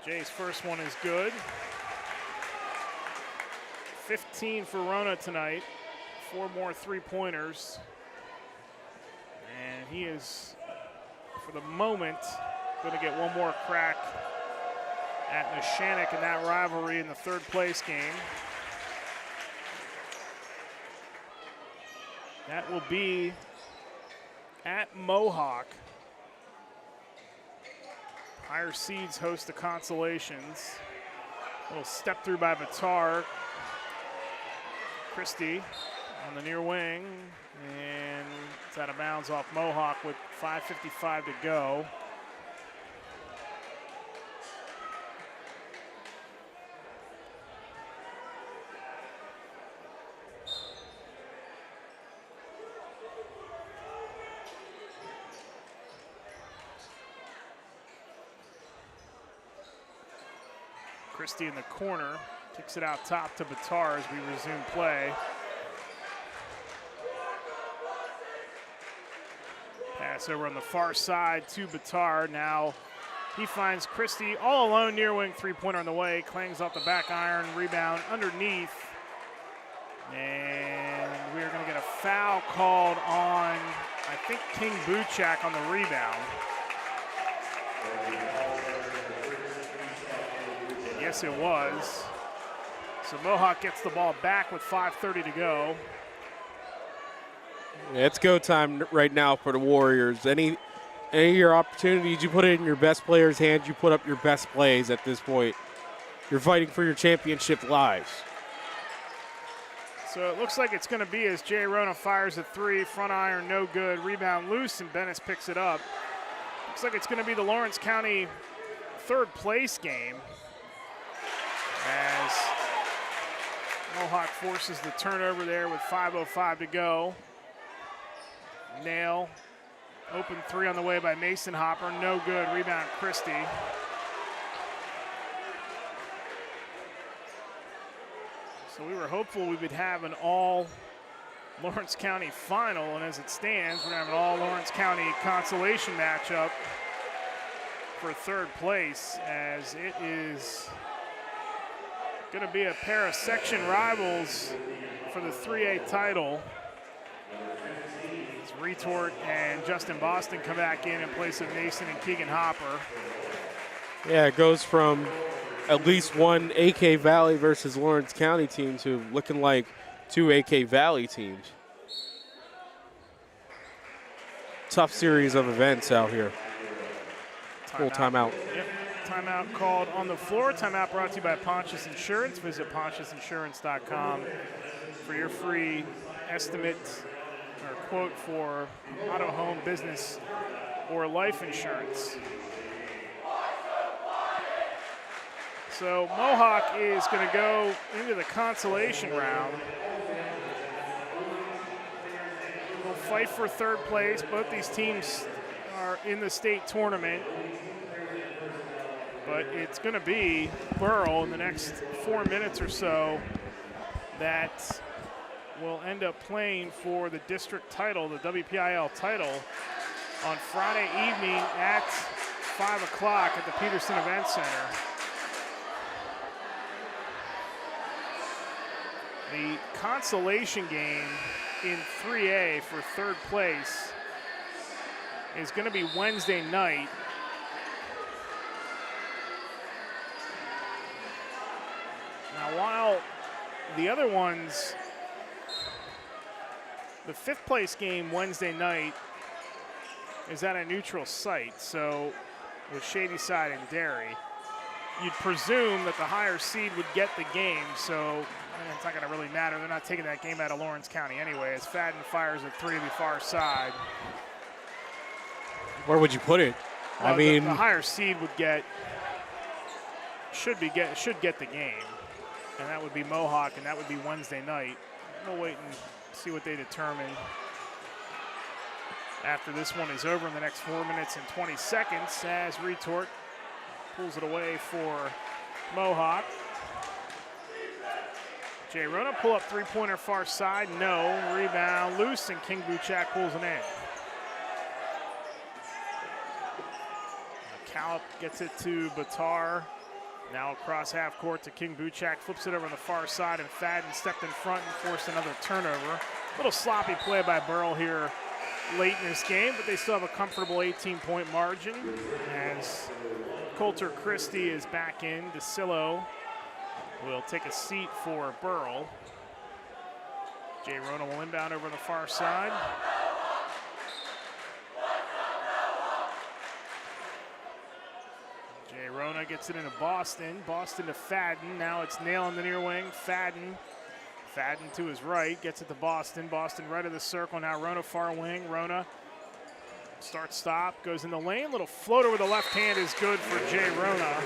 Jay's first one is good. 15 for Rona tonight. 4 more three-pointers. And he is, for the moment, going to get one more crack at Neshannock in that rivalry in the third-place game. That will be at Mohawk. Higher seeds host the consolations. A little step through by Batar. Christie on the near wing, and it's out of bounds off Mohawk with 5:55 to go. Christie in the corner, kicks it out top to Batar as we resume play. Pass over on the far side to Batar. Now he finds Christie all alone, near wing three-pointer on the way. Clangs off the back iron, rebound underneath. And we are going to get a foul called on, I think, King Buchak on the rebound. Yes, it was. So Mohawk gets the ball back with 5:30 to go. Yeah, it's go time right now for the Warriors. Any of your opportunities, you put it in your best players' hands, you put up your best plays at this point. You're fighting for your championship lives. So it looks like it's going to be as Jay Rona fires a three, front iron, no good, rebound loose, and Bennis picks it up. Looks like it's going to be the Lawrence County third place game as Mohawk forces the turnover there with 5:05 to go. Nail, open three on the way by Mason Hopper, no good, rebound Christie. So we were hopeful we would have an all Lawrence County final, and as it stands, we're gonna have an all Lawrence County consolation matchup for third place, as it is gonna be a pair of section rivals for the 3A title. As Retort and Justin Boston come back in place of Mason and Keegan Hopper. Yeah, it goes from at least one AK Valley versus Lawrence County team to looking like two AK Valley teams. Tough series of events out here. Full timeout. Yep, timeout called on the floor. Timeout brought to you by Pontius Insurance. Visit pontiusinsurance.com for your free estimate or quote for auto, home, business, or life insurance. So Mohawk is going to go into the consolation round. We'll fight for third place. Both these teams are in the state tournament. But it's going to be Burl in the next 4 minutes or so that will end up playing for the district title, the WPIAL title, on Friday evening at 5 o'clock at the Peterson Event Center. The consolation game in 3A for third place is going to be Wednesday night. Now, while the other ones, the 5th place game Wednesday night is at a neutral site, so with Shadyside and Derry, you'd presume that the higher seed would get the game, so it's not going to really matter. They're not taking that game out of Lawrence County anyway, as Fadden fires a 3 to the far side. Where would you put it? Well, I mean, the higher seed would should get the game, and that would be Mohawk, and that would be Wednesday night. We'll wait and see what they determine after this one is over in the next 4 minutes and 20 seconds as Retort pulls it away for Mohawk. Jay Rona pull up three-pointer far side, no. Rebound loose, and King Buchak pulls it in. Callip gets it to Batar. Now across half court to King Buchak, flips it over on the far side, and Fadden stepped in front and forced another turnover. A little sloppy play by Burl here late in this game, but they still have a comfortable 18-point margin as Coulter Christie is back in. DeCillo will take a seat for Burl. Jay Rona will inbound over on the far side. Jay Rona gets it into Boston. Boston to Fadden. Now it's Nail in the near wing. Fadden to his right. Gets it to Boston. Boston right of the circle. Now Rona far wing. Rona start stop. Goes in the lane. Little floater with the left hand is good for Jay Rona.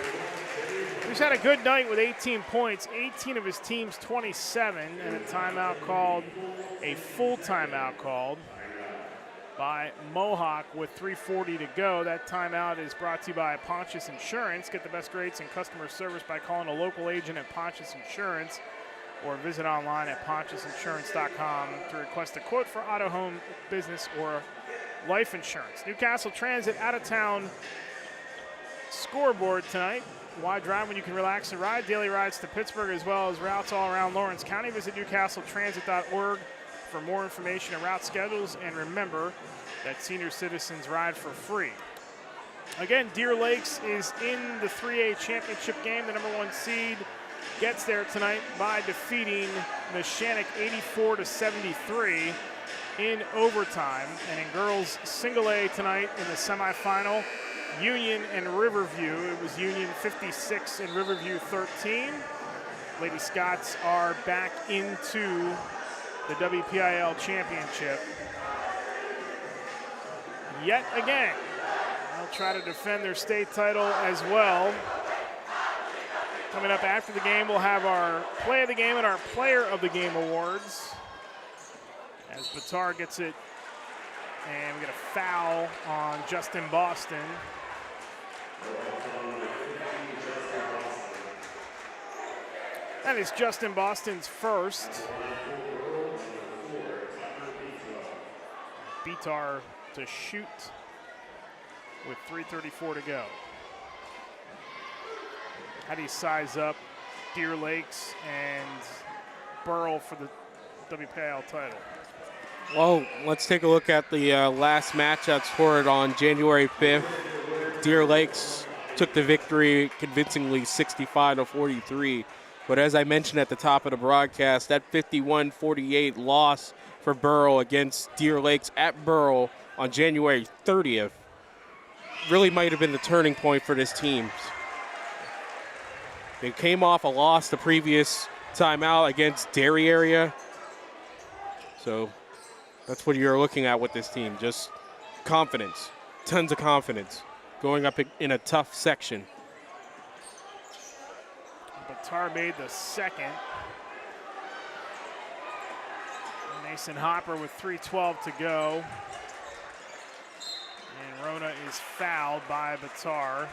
He's had a good night with 18 points. 18 of his team's 27. And a timeout called. A full timeout called by Mohawk with 3:40 to go. That timeout is brought to you by Pontius Insurance. Get the best rates and customer service by calling a local agent at Pontius Insurance or visit online at pontiusinsurance.com to request a quote for auto, home, business, or life insurance. Newcastle Transit out-of-town scoreboard tonight. Why drive when you can relax and ride? Daily rides to Pittsburgh as well as routes all around Lawrence County. Visit newcastletransit.org for more information and route schedules, and remember that senior citizens ride for free. Again, Deer Lakes is in the 3A championship game. The number 1 seed gets there tonight by defeating Neshannock 84-73 in overtime. And in girls single A tonight in the semifinal, Union and Riverview. It was Union 56 and Riverview 13. Lady Scots are back into the WPIAL championship yet again. They'll try to defend their state title as well. Coming up after the game, we'll have our play of the game and our player of the game awards. As Batar gets it, and we get a foul on Justin Boston. That is Justin Boston's first. Bitar to shoot with 3:34 to go. How do you size up Deer Lakes and Burl for the WPIAL title? Well, let's take a look at the last matchups for it on January 5th. Deer Lakes took the victory convincingly 65-43. But as I mentioned at the top of the broadcast, that 51-48 loss for Burl against Deer Lakes at Burl on January 30th really might have been the turning point for this team. They came off a loss the previous time out against Derry area. So that's what you're looking at with this team. Just confidence, tons of confidence going up in a tough section. Batar made the second. Mason Hopper with 3:12 to go. And Rona is fouled by Batar.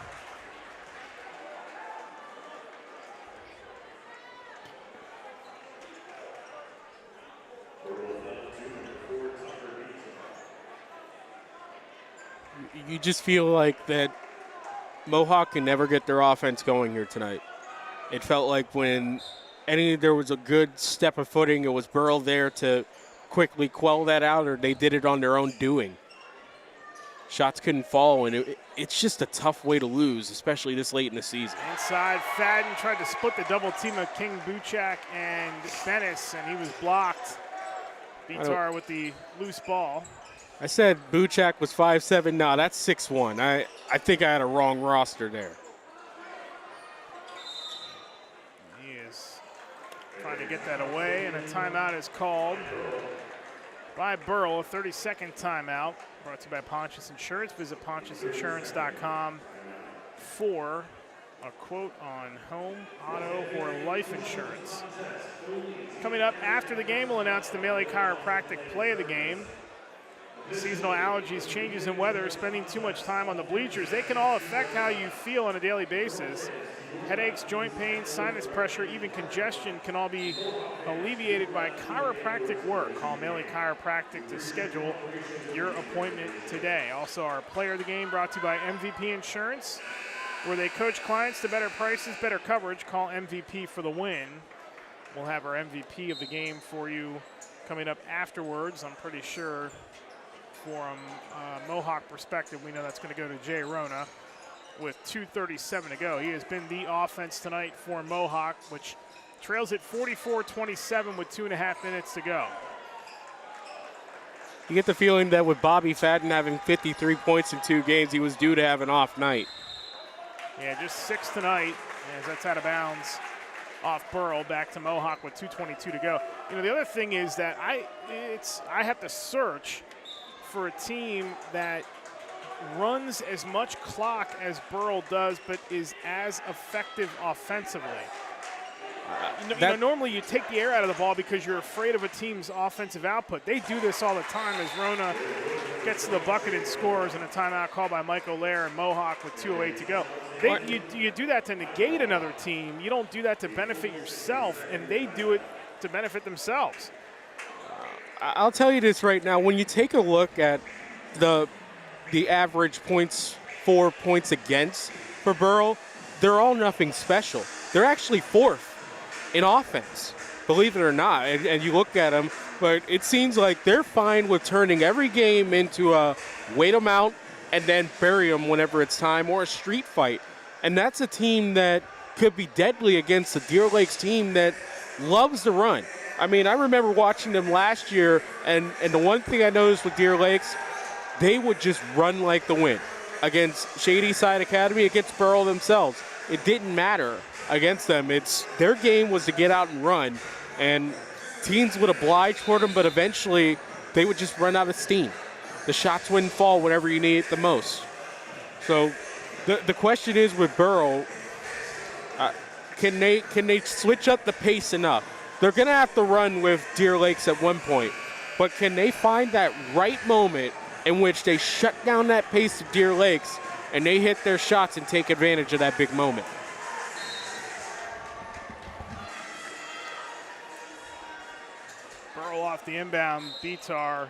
You just feel like that Mohawk can never get their offense going here tonight. It felt like when there was a good step of footing. It was Burl there to quickly quell that out, or they did it on their own doing. Shots couldn't fall, and it's just a tough way to lose, especially this late in the season. Inside, Fadden tried to split the double team of King Buchak and Bennis, and he was blocked. Bitar with the loose ball. I said Buchak was 5'7". No, that's 6'1". I think I had a wrong roster there. He is trying to get that away, and a timeout is called by Burl, a 30-second timeout. Brought to you by Pontius Insurance. Visit pontiusinsurance.com for a quote on home, auto, or life insurance. Coming up after the game, we'll announce the Maley Chiropractic play of the game. Seasonal allergies, changes in weather, spending too much time on the bleachers, they can all affect how you feel on a daily basis. Headaches, joint pain, sinus pressure, even congestion can all be alleviated by chiropractic work. Call Maley Chiropractic to schedule your appointment today. Also, our player of the game brought to you by MVP Insurance, where they coach clients to better prices, better coverage. Call MVP for the win. We'll have our MVP of the game for you coming up afterwards. I'm pretty sure from a Mohawk perspective, we know that's going to go to Jay Rona with 2:37 to go. He has been the offense tonight for Mohawk, which trails at 44-27 with 2.5 minutes to go. You get the feeling that with Bobby Fadden having 53 points in 2 games, he was due to have an off night. Yeah, just 6 tonight, as that's out of bounds off Burl, back to Mohawk with 2:22 to go. You know, the other thing is that I have to search for a team that runs as much clock as Burl does, but is as effective offensively. Normally you take the air out of the ball because you're afraid of a team's offensive output. They do this all the time as Rona gets to the bucket and scores, and a timeout called by Michael Lair and Mohawk with 2:08 to go. You do that to negate another team. You don't do that to benefit yourself, and they do it to benefit themselves. I'll tell you this right now. When you take a look at the average points for points against for Burl, they're all nothing special. They're actually 4th in offense, believe it or not. And you look at them, but it seems like they're fine with turning every game into a wait them out and then bury them whenever it's time, or a street fight. And that's a team that could be deadly against the Deer Lakes team that loves to run. I mean, I remember watching them last year, and the one thing I noticed with Deer Lakes, they would just run like the wind. Against Shady Side Academy, against Burl themselves, it didn't matter against them. Their game was to get out and run, and teams would oblige for them, but eventually they would just run out of steam. The shots wouldn't fall whenever you need it the most. So the question is with Burl, can they switch up the pace enough? They're going to have to run with Deer Lakes at one point, but can they find that right moment in which they shut down that pace of Deer Lakes and they hit their shots and take advantage of that big moment? Burl off the inbound, Bitar.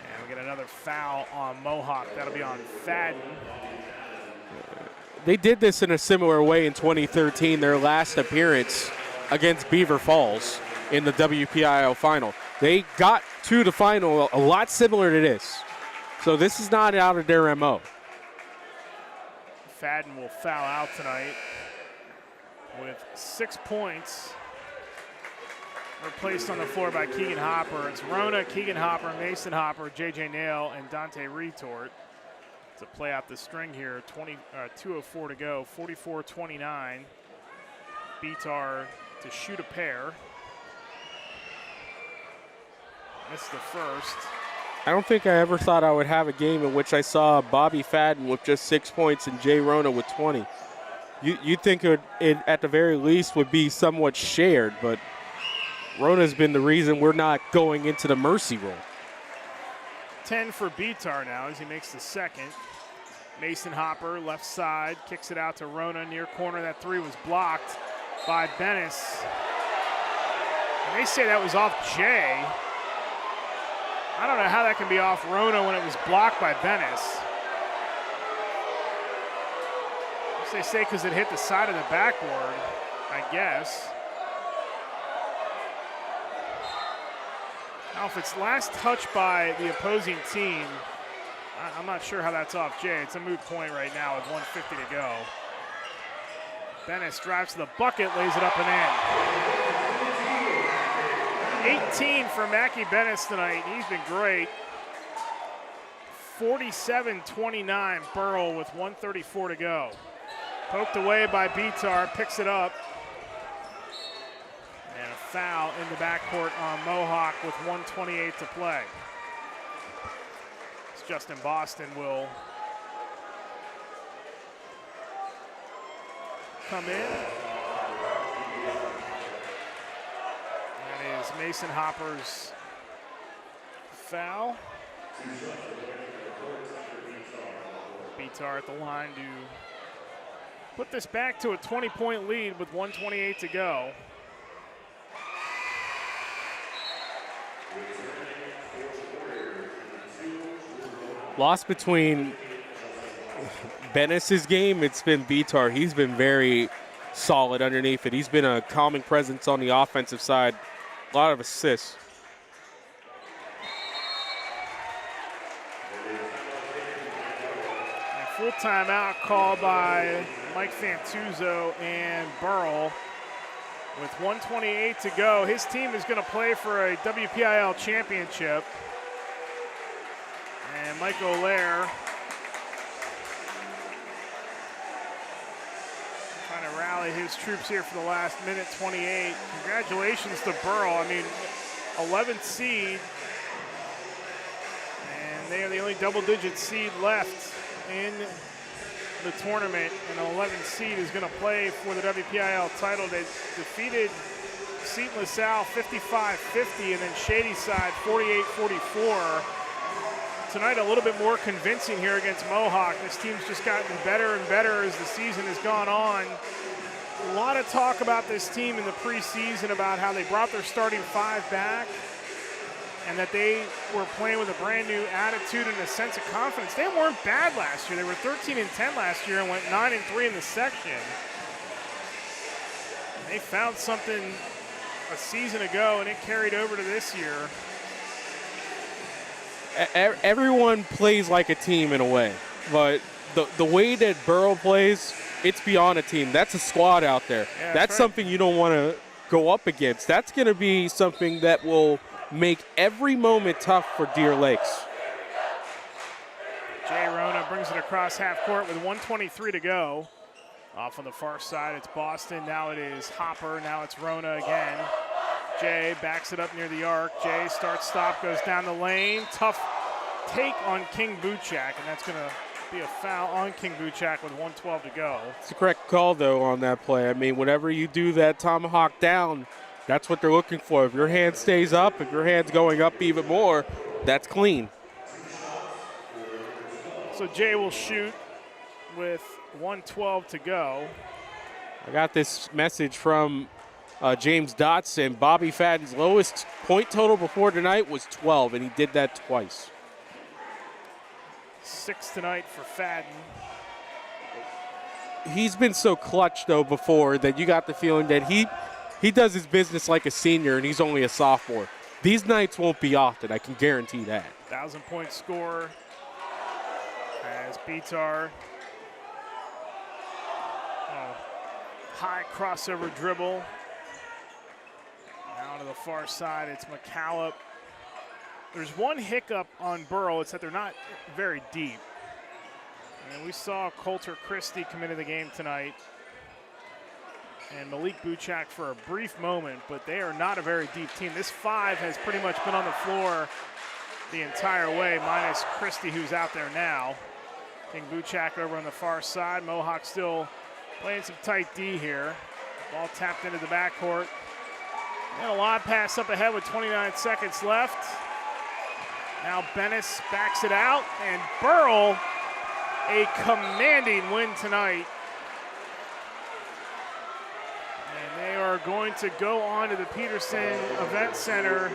And we get another foul on Mohawk. That'll be on Fadden. They did this in a similar way in 2013, their last appearance against Beaver Falls in the WPIAL final. They got to the final a lot similar to this. So this is not out of their MO. Fadden will foul out tonight with 6 points. Replaced on the floor by Keegan Hopper. It's Rona, Keegan Hopper, Mason Hopper, J.J. Nail, and Dante Retort to play out the string here. 2:04 to go, 44-29. Bitar to shoot a pair. Missed the first. I don't think I ever thought I would have a game in which I saw Bobby Fadden with just 6 points and Jay Rona with 20. You'd think it at the very least would be somewhat shared, but Rona's been the reason we're not going into the mercy rule. 10 for Bitar now as he makes the second. Mason Hopper, left side, kicks it out to Rona near corner. That three was blocked by Bennis. And they say that was off Jay. I don't know how that can be off Rona when it was blocked by Bennis. As they say, because it hit the side of the backboard, I guess. Now, if it's last touch by the opposing team, I'm not sure how that's off Jay. It's a moot point right now with 1:50 to go. Bennis drives to the bucket, lays it up and in. 18 for Mackie Bennis tonight. He's been great. 47-29 Burl with 1:34 to go. Poked away by Bitar, picks it up. And a foul in the backcourt on Mohawk with 1:28 to play. Justin Boston will come in. That is Mason Hopper's foul. Bitar at the line to put this back to a 20-point lead with 1:28 to go. Lost between Bennis's game, it's been Bitar. He's been very solid underneath it. He's been a calming presence on the offensive side. A lot of assists. A full timeout called by Mike Fantuzzo and Burl. With 1:28 to go, his team is going to play for a WPIAL championship. And Mike Olaire trying to rally his troops here for the last minute 28. Congratulations to Burl. I mean, 11th seed. And they are the only double-digit seed left in the tournament. And the 11th seed is going to play for the WPIAL title. They defeated Seton LaSalle 55-50 and then Shadyside 48-44. Tonight a little bit more convincing here against Mohawk. This team's just gotten better and better as the season has gone on. A lot of talk about this team in the preseason about how they brought their starting five back and that they were playing with a brand new attitude and a sense of confidence. They weren't bad last year. They were 13-10 last year and went 9-3 in the section. They found something a season ago and it carried over to this year. Everyone plays like a team in a way, but the way that Burrow plays, it's beyond a team. That's a squad out there. Yeah, that's right. Something you don't want to go up against. That's going to be something that will make every moment tough for Deer Lakes. Jay Rona brings it across half court with 1:23 to go. Off on the far side, it's Boston. Now it is Hopper. Now it's Rona again. Jay backs it up near the arc. Jay starts, stop, goes down the lane. Tough take on King Buchak, and that's going to be a foul on King Buchak with 1:12 to go. It's the correct call, though, on that play. I mean, whenever you do that tomahawk down, that's what they're looking for. If your hand stays up, if your hand's going up even more, that's clean. So Jay will shoot with 1:12 to go. I got this message from James Dotson. Bobby Fadden's lowest point total before tonight was 12, and he did that twice. 6 tonight for Fadden. He's been so clutch, though, before that you got the feeling that he does his business like a senior, and he's only a sophomore. These nights won't be often, I can guarantee that. 1,000-point scorer as Bitar. High crossover dribble. Now to the far side, it's McCallop. There's one hiccup on Burl. It's that they're not very deep. And we saw Coulter Christie come into the game tonight and Malik Buchak for a brief moment, but they are not a very deep team. This five has pretty much been on the floor the entire way, minus Christie, who's out there now. King Buchak over on the far side. Mohawk still playing some tight D here. Ball tapped into the backcourt. And a lob pass up ahead with 29 seconds left. Now Bennis backs it out, and Burl, a commanding win tonight. And they are going to go on to the Peterson Event Center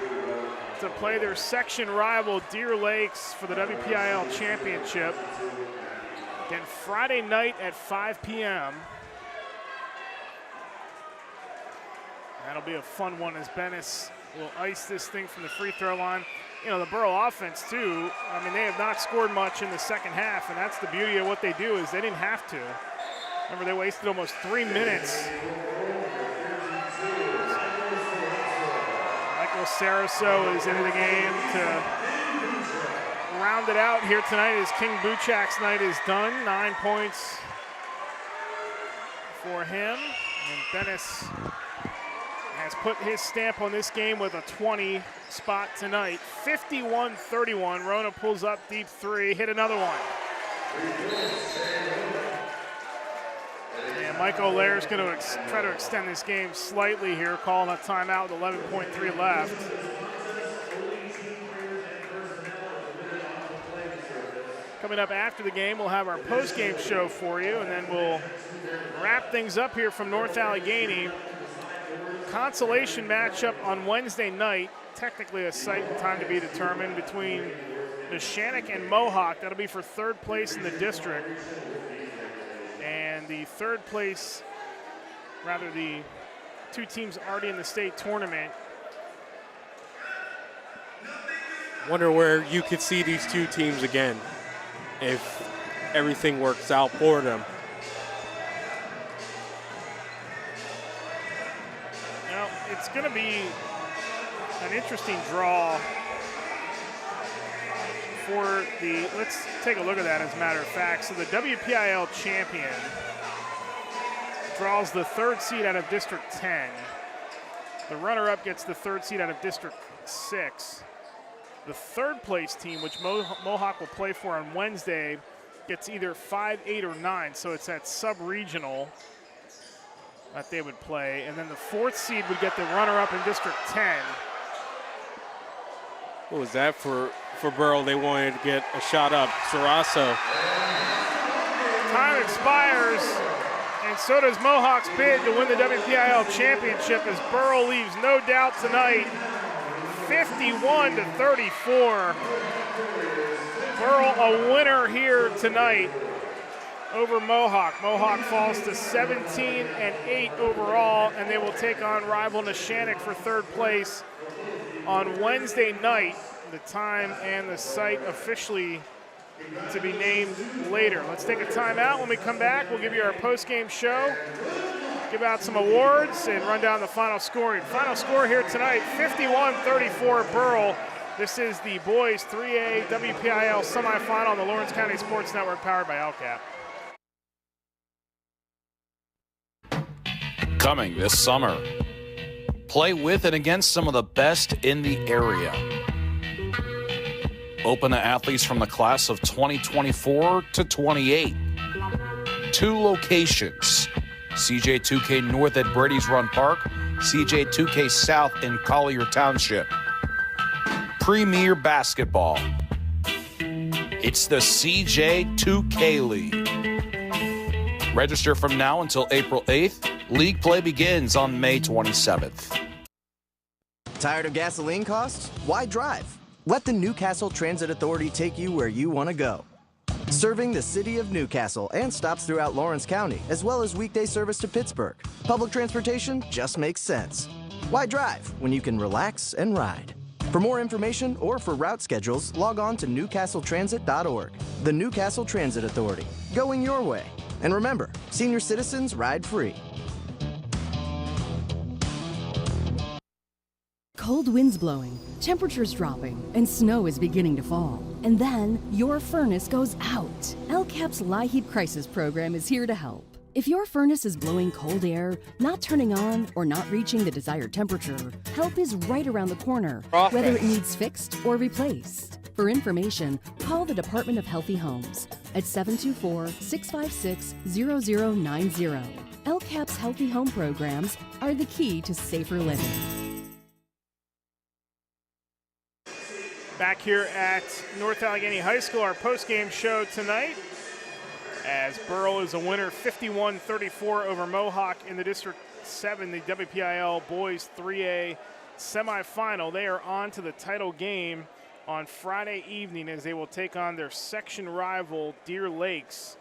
to play their section rival Deer Lakes for the WPIAL championship. Again, Friday night at 5 p.m. That'll be a fun one as Bennis will ice this thing from the free throw line. You know, the Burl offense, too, I mean, they have not scored much in the second half, and that's the beauty of what they do is they didn't have to. Remember, they wasted almost 3 minutes. Michael Saraso is into the game to round it out here tonight as King Buchak's night is done. 9 points for him. And Bennis has put his stamp on this game with a 20 spot tonight. 51-31. Rona pulls up deep three, hit another one. And Mike O'Leary's going to try to extend this game slightly here, calling a timeout with 11.3 left. Coming up after the game, we'll have our post-game show for you, and then we'll wrap things up here from North Allegheny. Consolation matchup on Wednesday night, technically a site and time to be determined, between Neshannock and Mohawk. That'll be for third place in the district. And the third place, rather the two teams already in the state tournament. Wonder where you could see these two teams again if everything works out for them. Now, it's going to be an interesting draw for the, let's take a look at that as a matter of fact. So the WPIAL champion draws the third seed out of District 10. The runner-up gets the third seed out of District 6. The third place team, which Mohawk will play for on Wednesday, gets either 5, 8, or 9. So it's that sub-regional that they would play. And then the fourth seed would get the runner-up in District 10. What was that for Burl? They wanted to get a shot up. Saraso. Time expires, and so does Mohawk's bid to win the WPIAL championship as Burl leaves no doubt tonight. 51-34. Burl a winner here tonight over Mohawk. Mohawk falls to 17-8 overall, and they will take on rival Neshannock for third place on Wednesday night. The time and the site officially to be named later. Let's take a timeout. When we come back, we'll give you our post-game show, give out some awards, and run down the final scoring. Final score here tonight, 51-34 Burl. This is the boys 3A WPIAL semifinal on the Lawrence County Sports Network, powered by LCAP. Coming this summer, play with and against some of the best in the area. Open to athletes from the class of 2024 to 28. 2 locations, CJ2K North at Brady's Run Park, CJ2K South in Collier Township. Premier basketball. It's the CJ2K League. Register from now until April 8th. League play begins on May 27th. Tired of gasoline costs? Why drive? Let the Newcastle Transit Authority take you where you want to go. Serving the city of Newcastle and stops throughout Lawrence County, as well as weekday service to Pittsburgh. Public transportation just makes sense. Why drive when you can relax and ride? For more information or for route schedules, log on to newcastletransit.org. The Newcastle Transit Authority, going your way. And remember, senior citizens ride free. Cold winds blowing, temperatures dropping, and snow is beginning to fall. And then your furnace goes out. LCAP's LIHEAT Crisis Program is here to help. If your furnace is blowing cold air, not turning on, or not reaching the desired temperature, help is right around the corner, whether it needs fixed or replaced. For information, call the Department of Healthy Homes at 724-656-0090. LCAP's Healthy Home programs are the key to safer living. Back here at North Allegheny High School, our post-game show tonight, as Burl is a winner 51-34 over Mohawk in the District 7, the WPIAL Boys 3A semifinal. They are on to the title game on Friday evening as they will take on their section rival Deer Lakes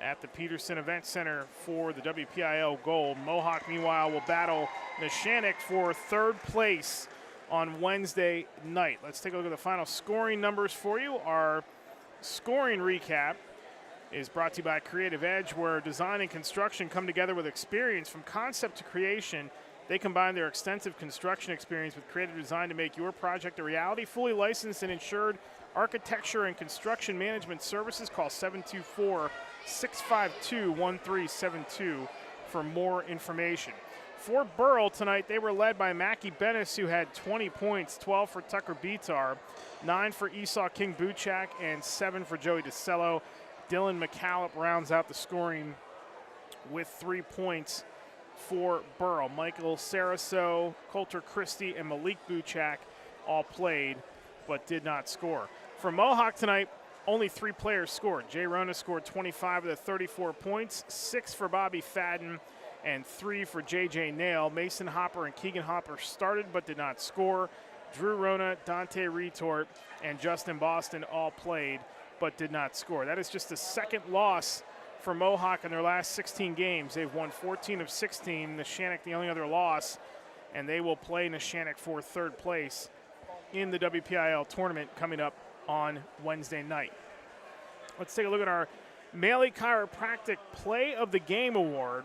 at the Peterson Event Center for the WPIAL Gold. Mohawk, meanwhile, will battle Neshannock for third place on Wednesday night. Let's take a look at the final scoring numbers for you. Our scoring recap is brought to you by Creative Edge, where design and construction come together with experience. From concept to creation, they combine their extensive construction experience with creative design to make your project a reality. Fully licensed and insured architecture and construction management services. Call 724-652-1372 for more information. For Burl tonight, they were led by Mackie Bennis, who had 20 points, 12 for Tucker Bitar, 9 for Esau King-Buchak, and 7 for Joey DeCello. Dylan McCallop rounds out the scoring with 3 points for Burl. Michael Saraso, Coulter Christie, and Malik Buchak all played but did not score. For Mohawk tonight, only 3 players scored. Jay Rona scored 25 of the 34 points, 6 for Bobby Fadden, and 3 for J.J. Nail. Mason Hopper and Keegan Hopper started but did not score. Drew Rona, Dante Retort, and Justin Boston all played but did not score. That is just the second loss for Mohawk in their last 16 games. They've won 14 of 16. Neshannock the only other loss, and they will play Neshannock for third place in the WPIAL tournament coming up on Wednesday night. Let's take a look at our Maley Chiropractic Play of the Game Award.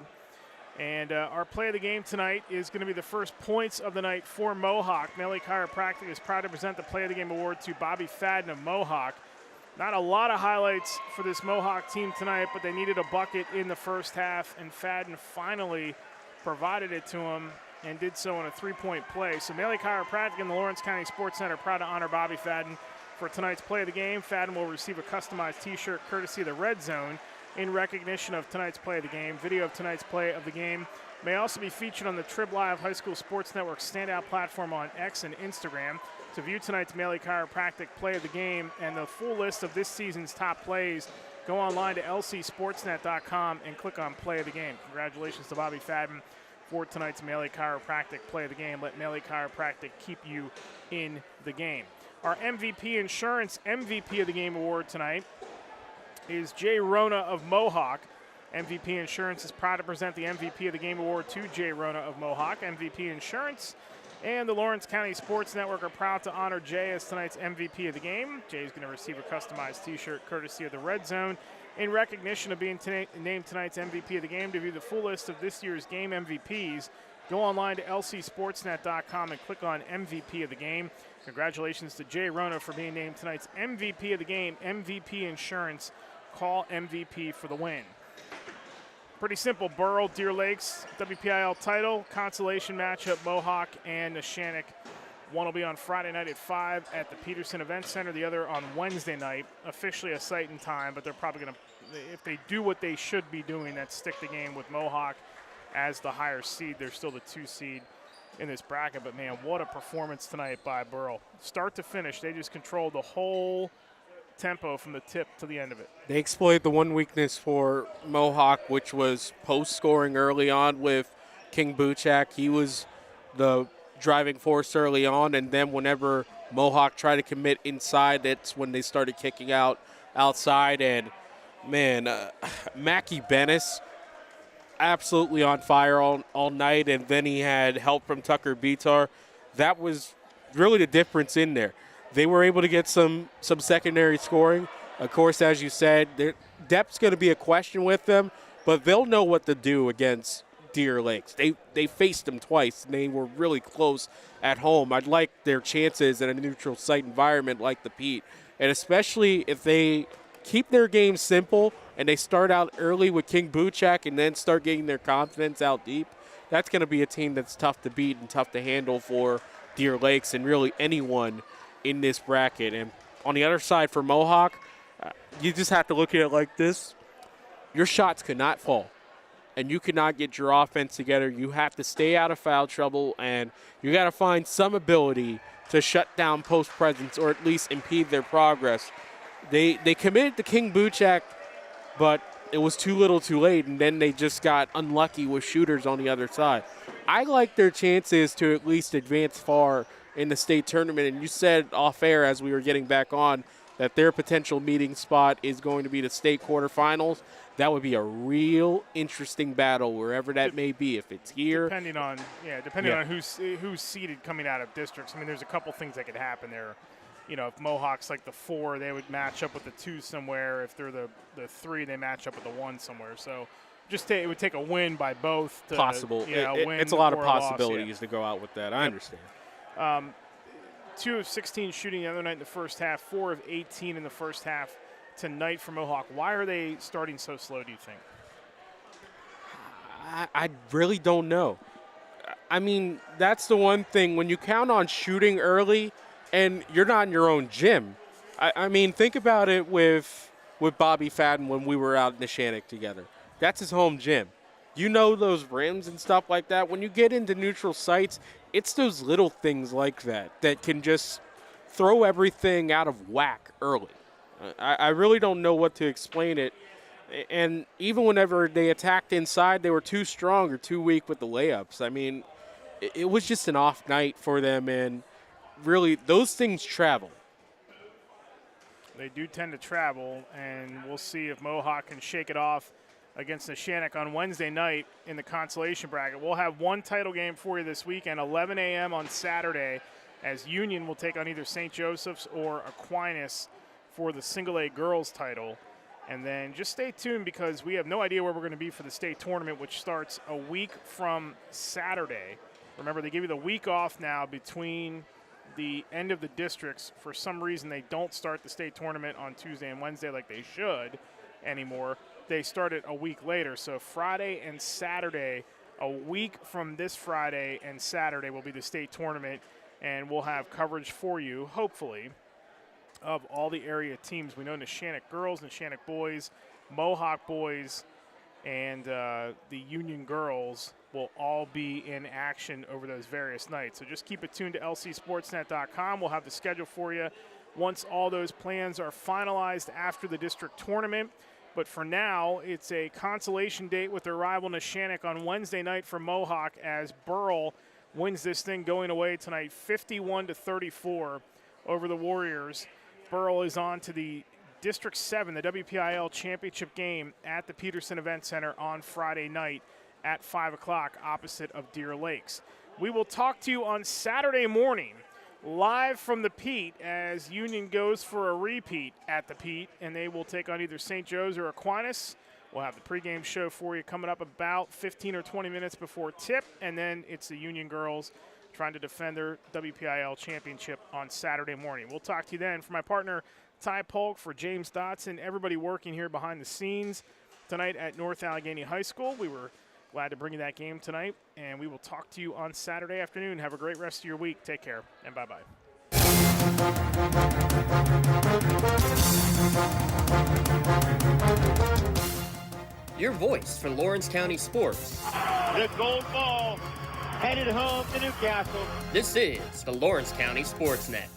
And our play of the game tonight is going to be the first points of the night for Mohawk. Maley Chiropractic is proud to present the Play of the Game Award to Bobby Fadden of Mohawk. Not a lot of highlights for this Mohawk team tonight, but they needed a bucket in the first half, and Fadden finally provided it to him and did so on a 3-point play. So Maley Chiropractic and the Lawrence County SportsNet are proud to honor Bobby Fadden for tonight's Play of the Game. Fadden will receive a customized T-shirt courtesy of the Red Zone in recognition of tonight's Play of the Game. Video of tonight's Play of the Game may also be featured on the Trib Live High School Sports Network standout platform on X and Instagram. To view tonight's Maley Chiropractic Play of the Game and the full list of this season's top plays, go online to lcsportsnet.com and click on Play of the Game. Congratulations to Bobby Fadden for tonight's Maley Chiropractic Play of the Game. Let Maley Chiropractic keep you in the game. Our MVP Insurance MVP of the Game award tonight is Jay Rona of Mohawk. MVP Insurance is proud to present the MVP of the Game award to Jay Rona of Mohawk. MVP Insurance and the Lawrence County Sports Network are proud to honor Jay as tonight's MVP of the game. Jay is going to receive a customized T-shirt courtesy of the Red Zone in recognition of being named tonight's MVP of the game. To view the full list of this year's game MVPs, go online to lcsportsnet.com and click on MVP of the Game. Congratulations to Jay Rona for being named tonight's MVP of the game. MVP Insurance, call MVP for the win. Pretty simple. Burl, Deer Lakes, WPIAL title, consolation matchup, Mohawk and Neshannock. One will be on Friday night at 5 at the Peterson Event Center. The other on Wednesday night, officially a site and time, but they're probably going to, if they do what they should be doing, that's stick the game with Mohawk as the higher seed. They're still the 2 seed in this bracket, but man, what a performance tonight by Burl. Start to finish, they just controlled the whole tempo from the tip to the end of it. They exploited the one weakness for Mohawk, which was post scoring early on with King Buchak. He was the driving force early on, and then whenever Mohawk tried to commit inside, that's when they started kicking outside. And man, Mackie Bennis absolutely on fire all night, and then he had help from Tucker Bitar. That was really the difference in there. They were able to get some secondary scoring. Of course, as you said, their depth's going to be a question with them, but they'll know what to do against Deer Lakes. They faced them twice, and they were really close at home. I'd like their chances in a neutral site environment like the Pete, and especially if they keep their game simple and they start out early with King Buchak and then start getting their confidence out deep, that's going to be a team that's tough to beat and tough to handle for Deer Lakes and really anyone in this bracket. And on the other side for Mohawk, you just have to look at it like this. Your shots could not fall, and you cannot get your offense together. You have to stay out of foul trouble, and you got to find some ability to shut down post presence or at least impede their progress. They committed to King Buchak, but it was too little too late, and then they just got unlucky with shooters on the other side. I like their chances to at least advance far in the state tournament, and you said off air as we were getting back on that their potential meeting spot is going to be the state quarterfinals. That would be a real interesting battle wherever that may be. If it's here, depending on who's seeded coming out of districts. I mean, there's a couple things that could happen there. You know, if Mohawk's like the 4, they would match up with the 2 somewhere. If they're the 3, they match up with the 1 somewhere. So it would take a win by both. Possible. It's a lot of possibilities to go out with that. I understand. 2 of 16 shooting the other night in the first half, 4 of 18 in the first half tonight for Mohawk. Why are they starting so slow, do you think? I really don't know. I mean, that's the one thing. When you count on shooting early and you're not in your own gym, I mean, think about it with Bobby Fadden when we were out in Neshannock together. That's his home gym. You know those rims and stuff like that. When you get into neutral sites, it's those little things like that can just throw everything out of whack early. I really don't know what to explain it. And even whenever they attacked inside, they were too strong or too weak with the layups. I mean, it was just an off night for them, and really those things travel. They do tend to travel, and we'll see if Mohawk can shake it off against Neshannock on Wednesday night in the consolation bracket. We'll have one title game for you this weekend, 11 a.m. on Saturday, as Union will take on either St. Joseph's or Aquinas for the single-A girls title. And then just stay tuned because we have no idea where we're going to be for the state tournament, which starts a week from Saturday. Remember, they give you the week off now between the end of the districts. For some reason, they don't start the state tournament on Tuesday and Wednesday like they should anymore. They start it a week later. So Friday and Saturday, a week from this Friday and Saturday will be the state tournament, and we'll have coverage for you, hopefully, of all the area teams. We know Neshannock girls, Neshannock boys, Mohawk boys, and the Union girls will all be in action over those various nights. So just keep it tuned to lcsportsnet.com. We'll have the schedule for you once all those plans are finalized after the district tournament. But for now, it's a consolation date with their rival Neshannock on Wednesday night for Mohawk as Burl wins this thing going away tonight 51-34 over the Warriors. Burl is on to the District 7, the WPIAL championship game at the Peterson Event Center on Friday night at 5 o'clock opposite of Deer Lakes. We will talk to you on Saturday morning live from the Pete as Union goes for a repeat at the Pete, and they will take on either St. Joe's or Aquinas. We'll have the pregame show for you coming up about 15 or 20 minutes before tip, and then it's the Union girls trying to defend their WPIAL championship on Saturday morning. We'll talk to you then. For my partner, Ty Polk, for James Dotson, everybody working here behind the scenes tonight at North Allegheny High School. We were glad to bring you that game tonight, and we will talk to you on Saturday afternoon. Have a great rest of your week. Take care, and bye-bye. Your voice for Lawrence County sports. The gold ball headed home to Newcastle. This is the Lawrence County SportsNet.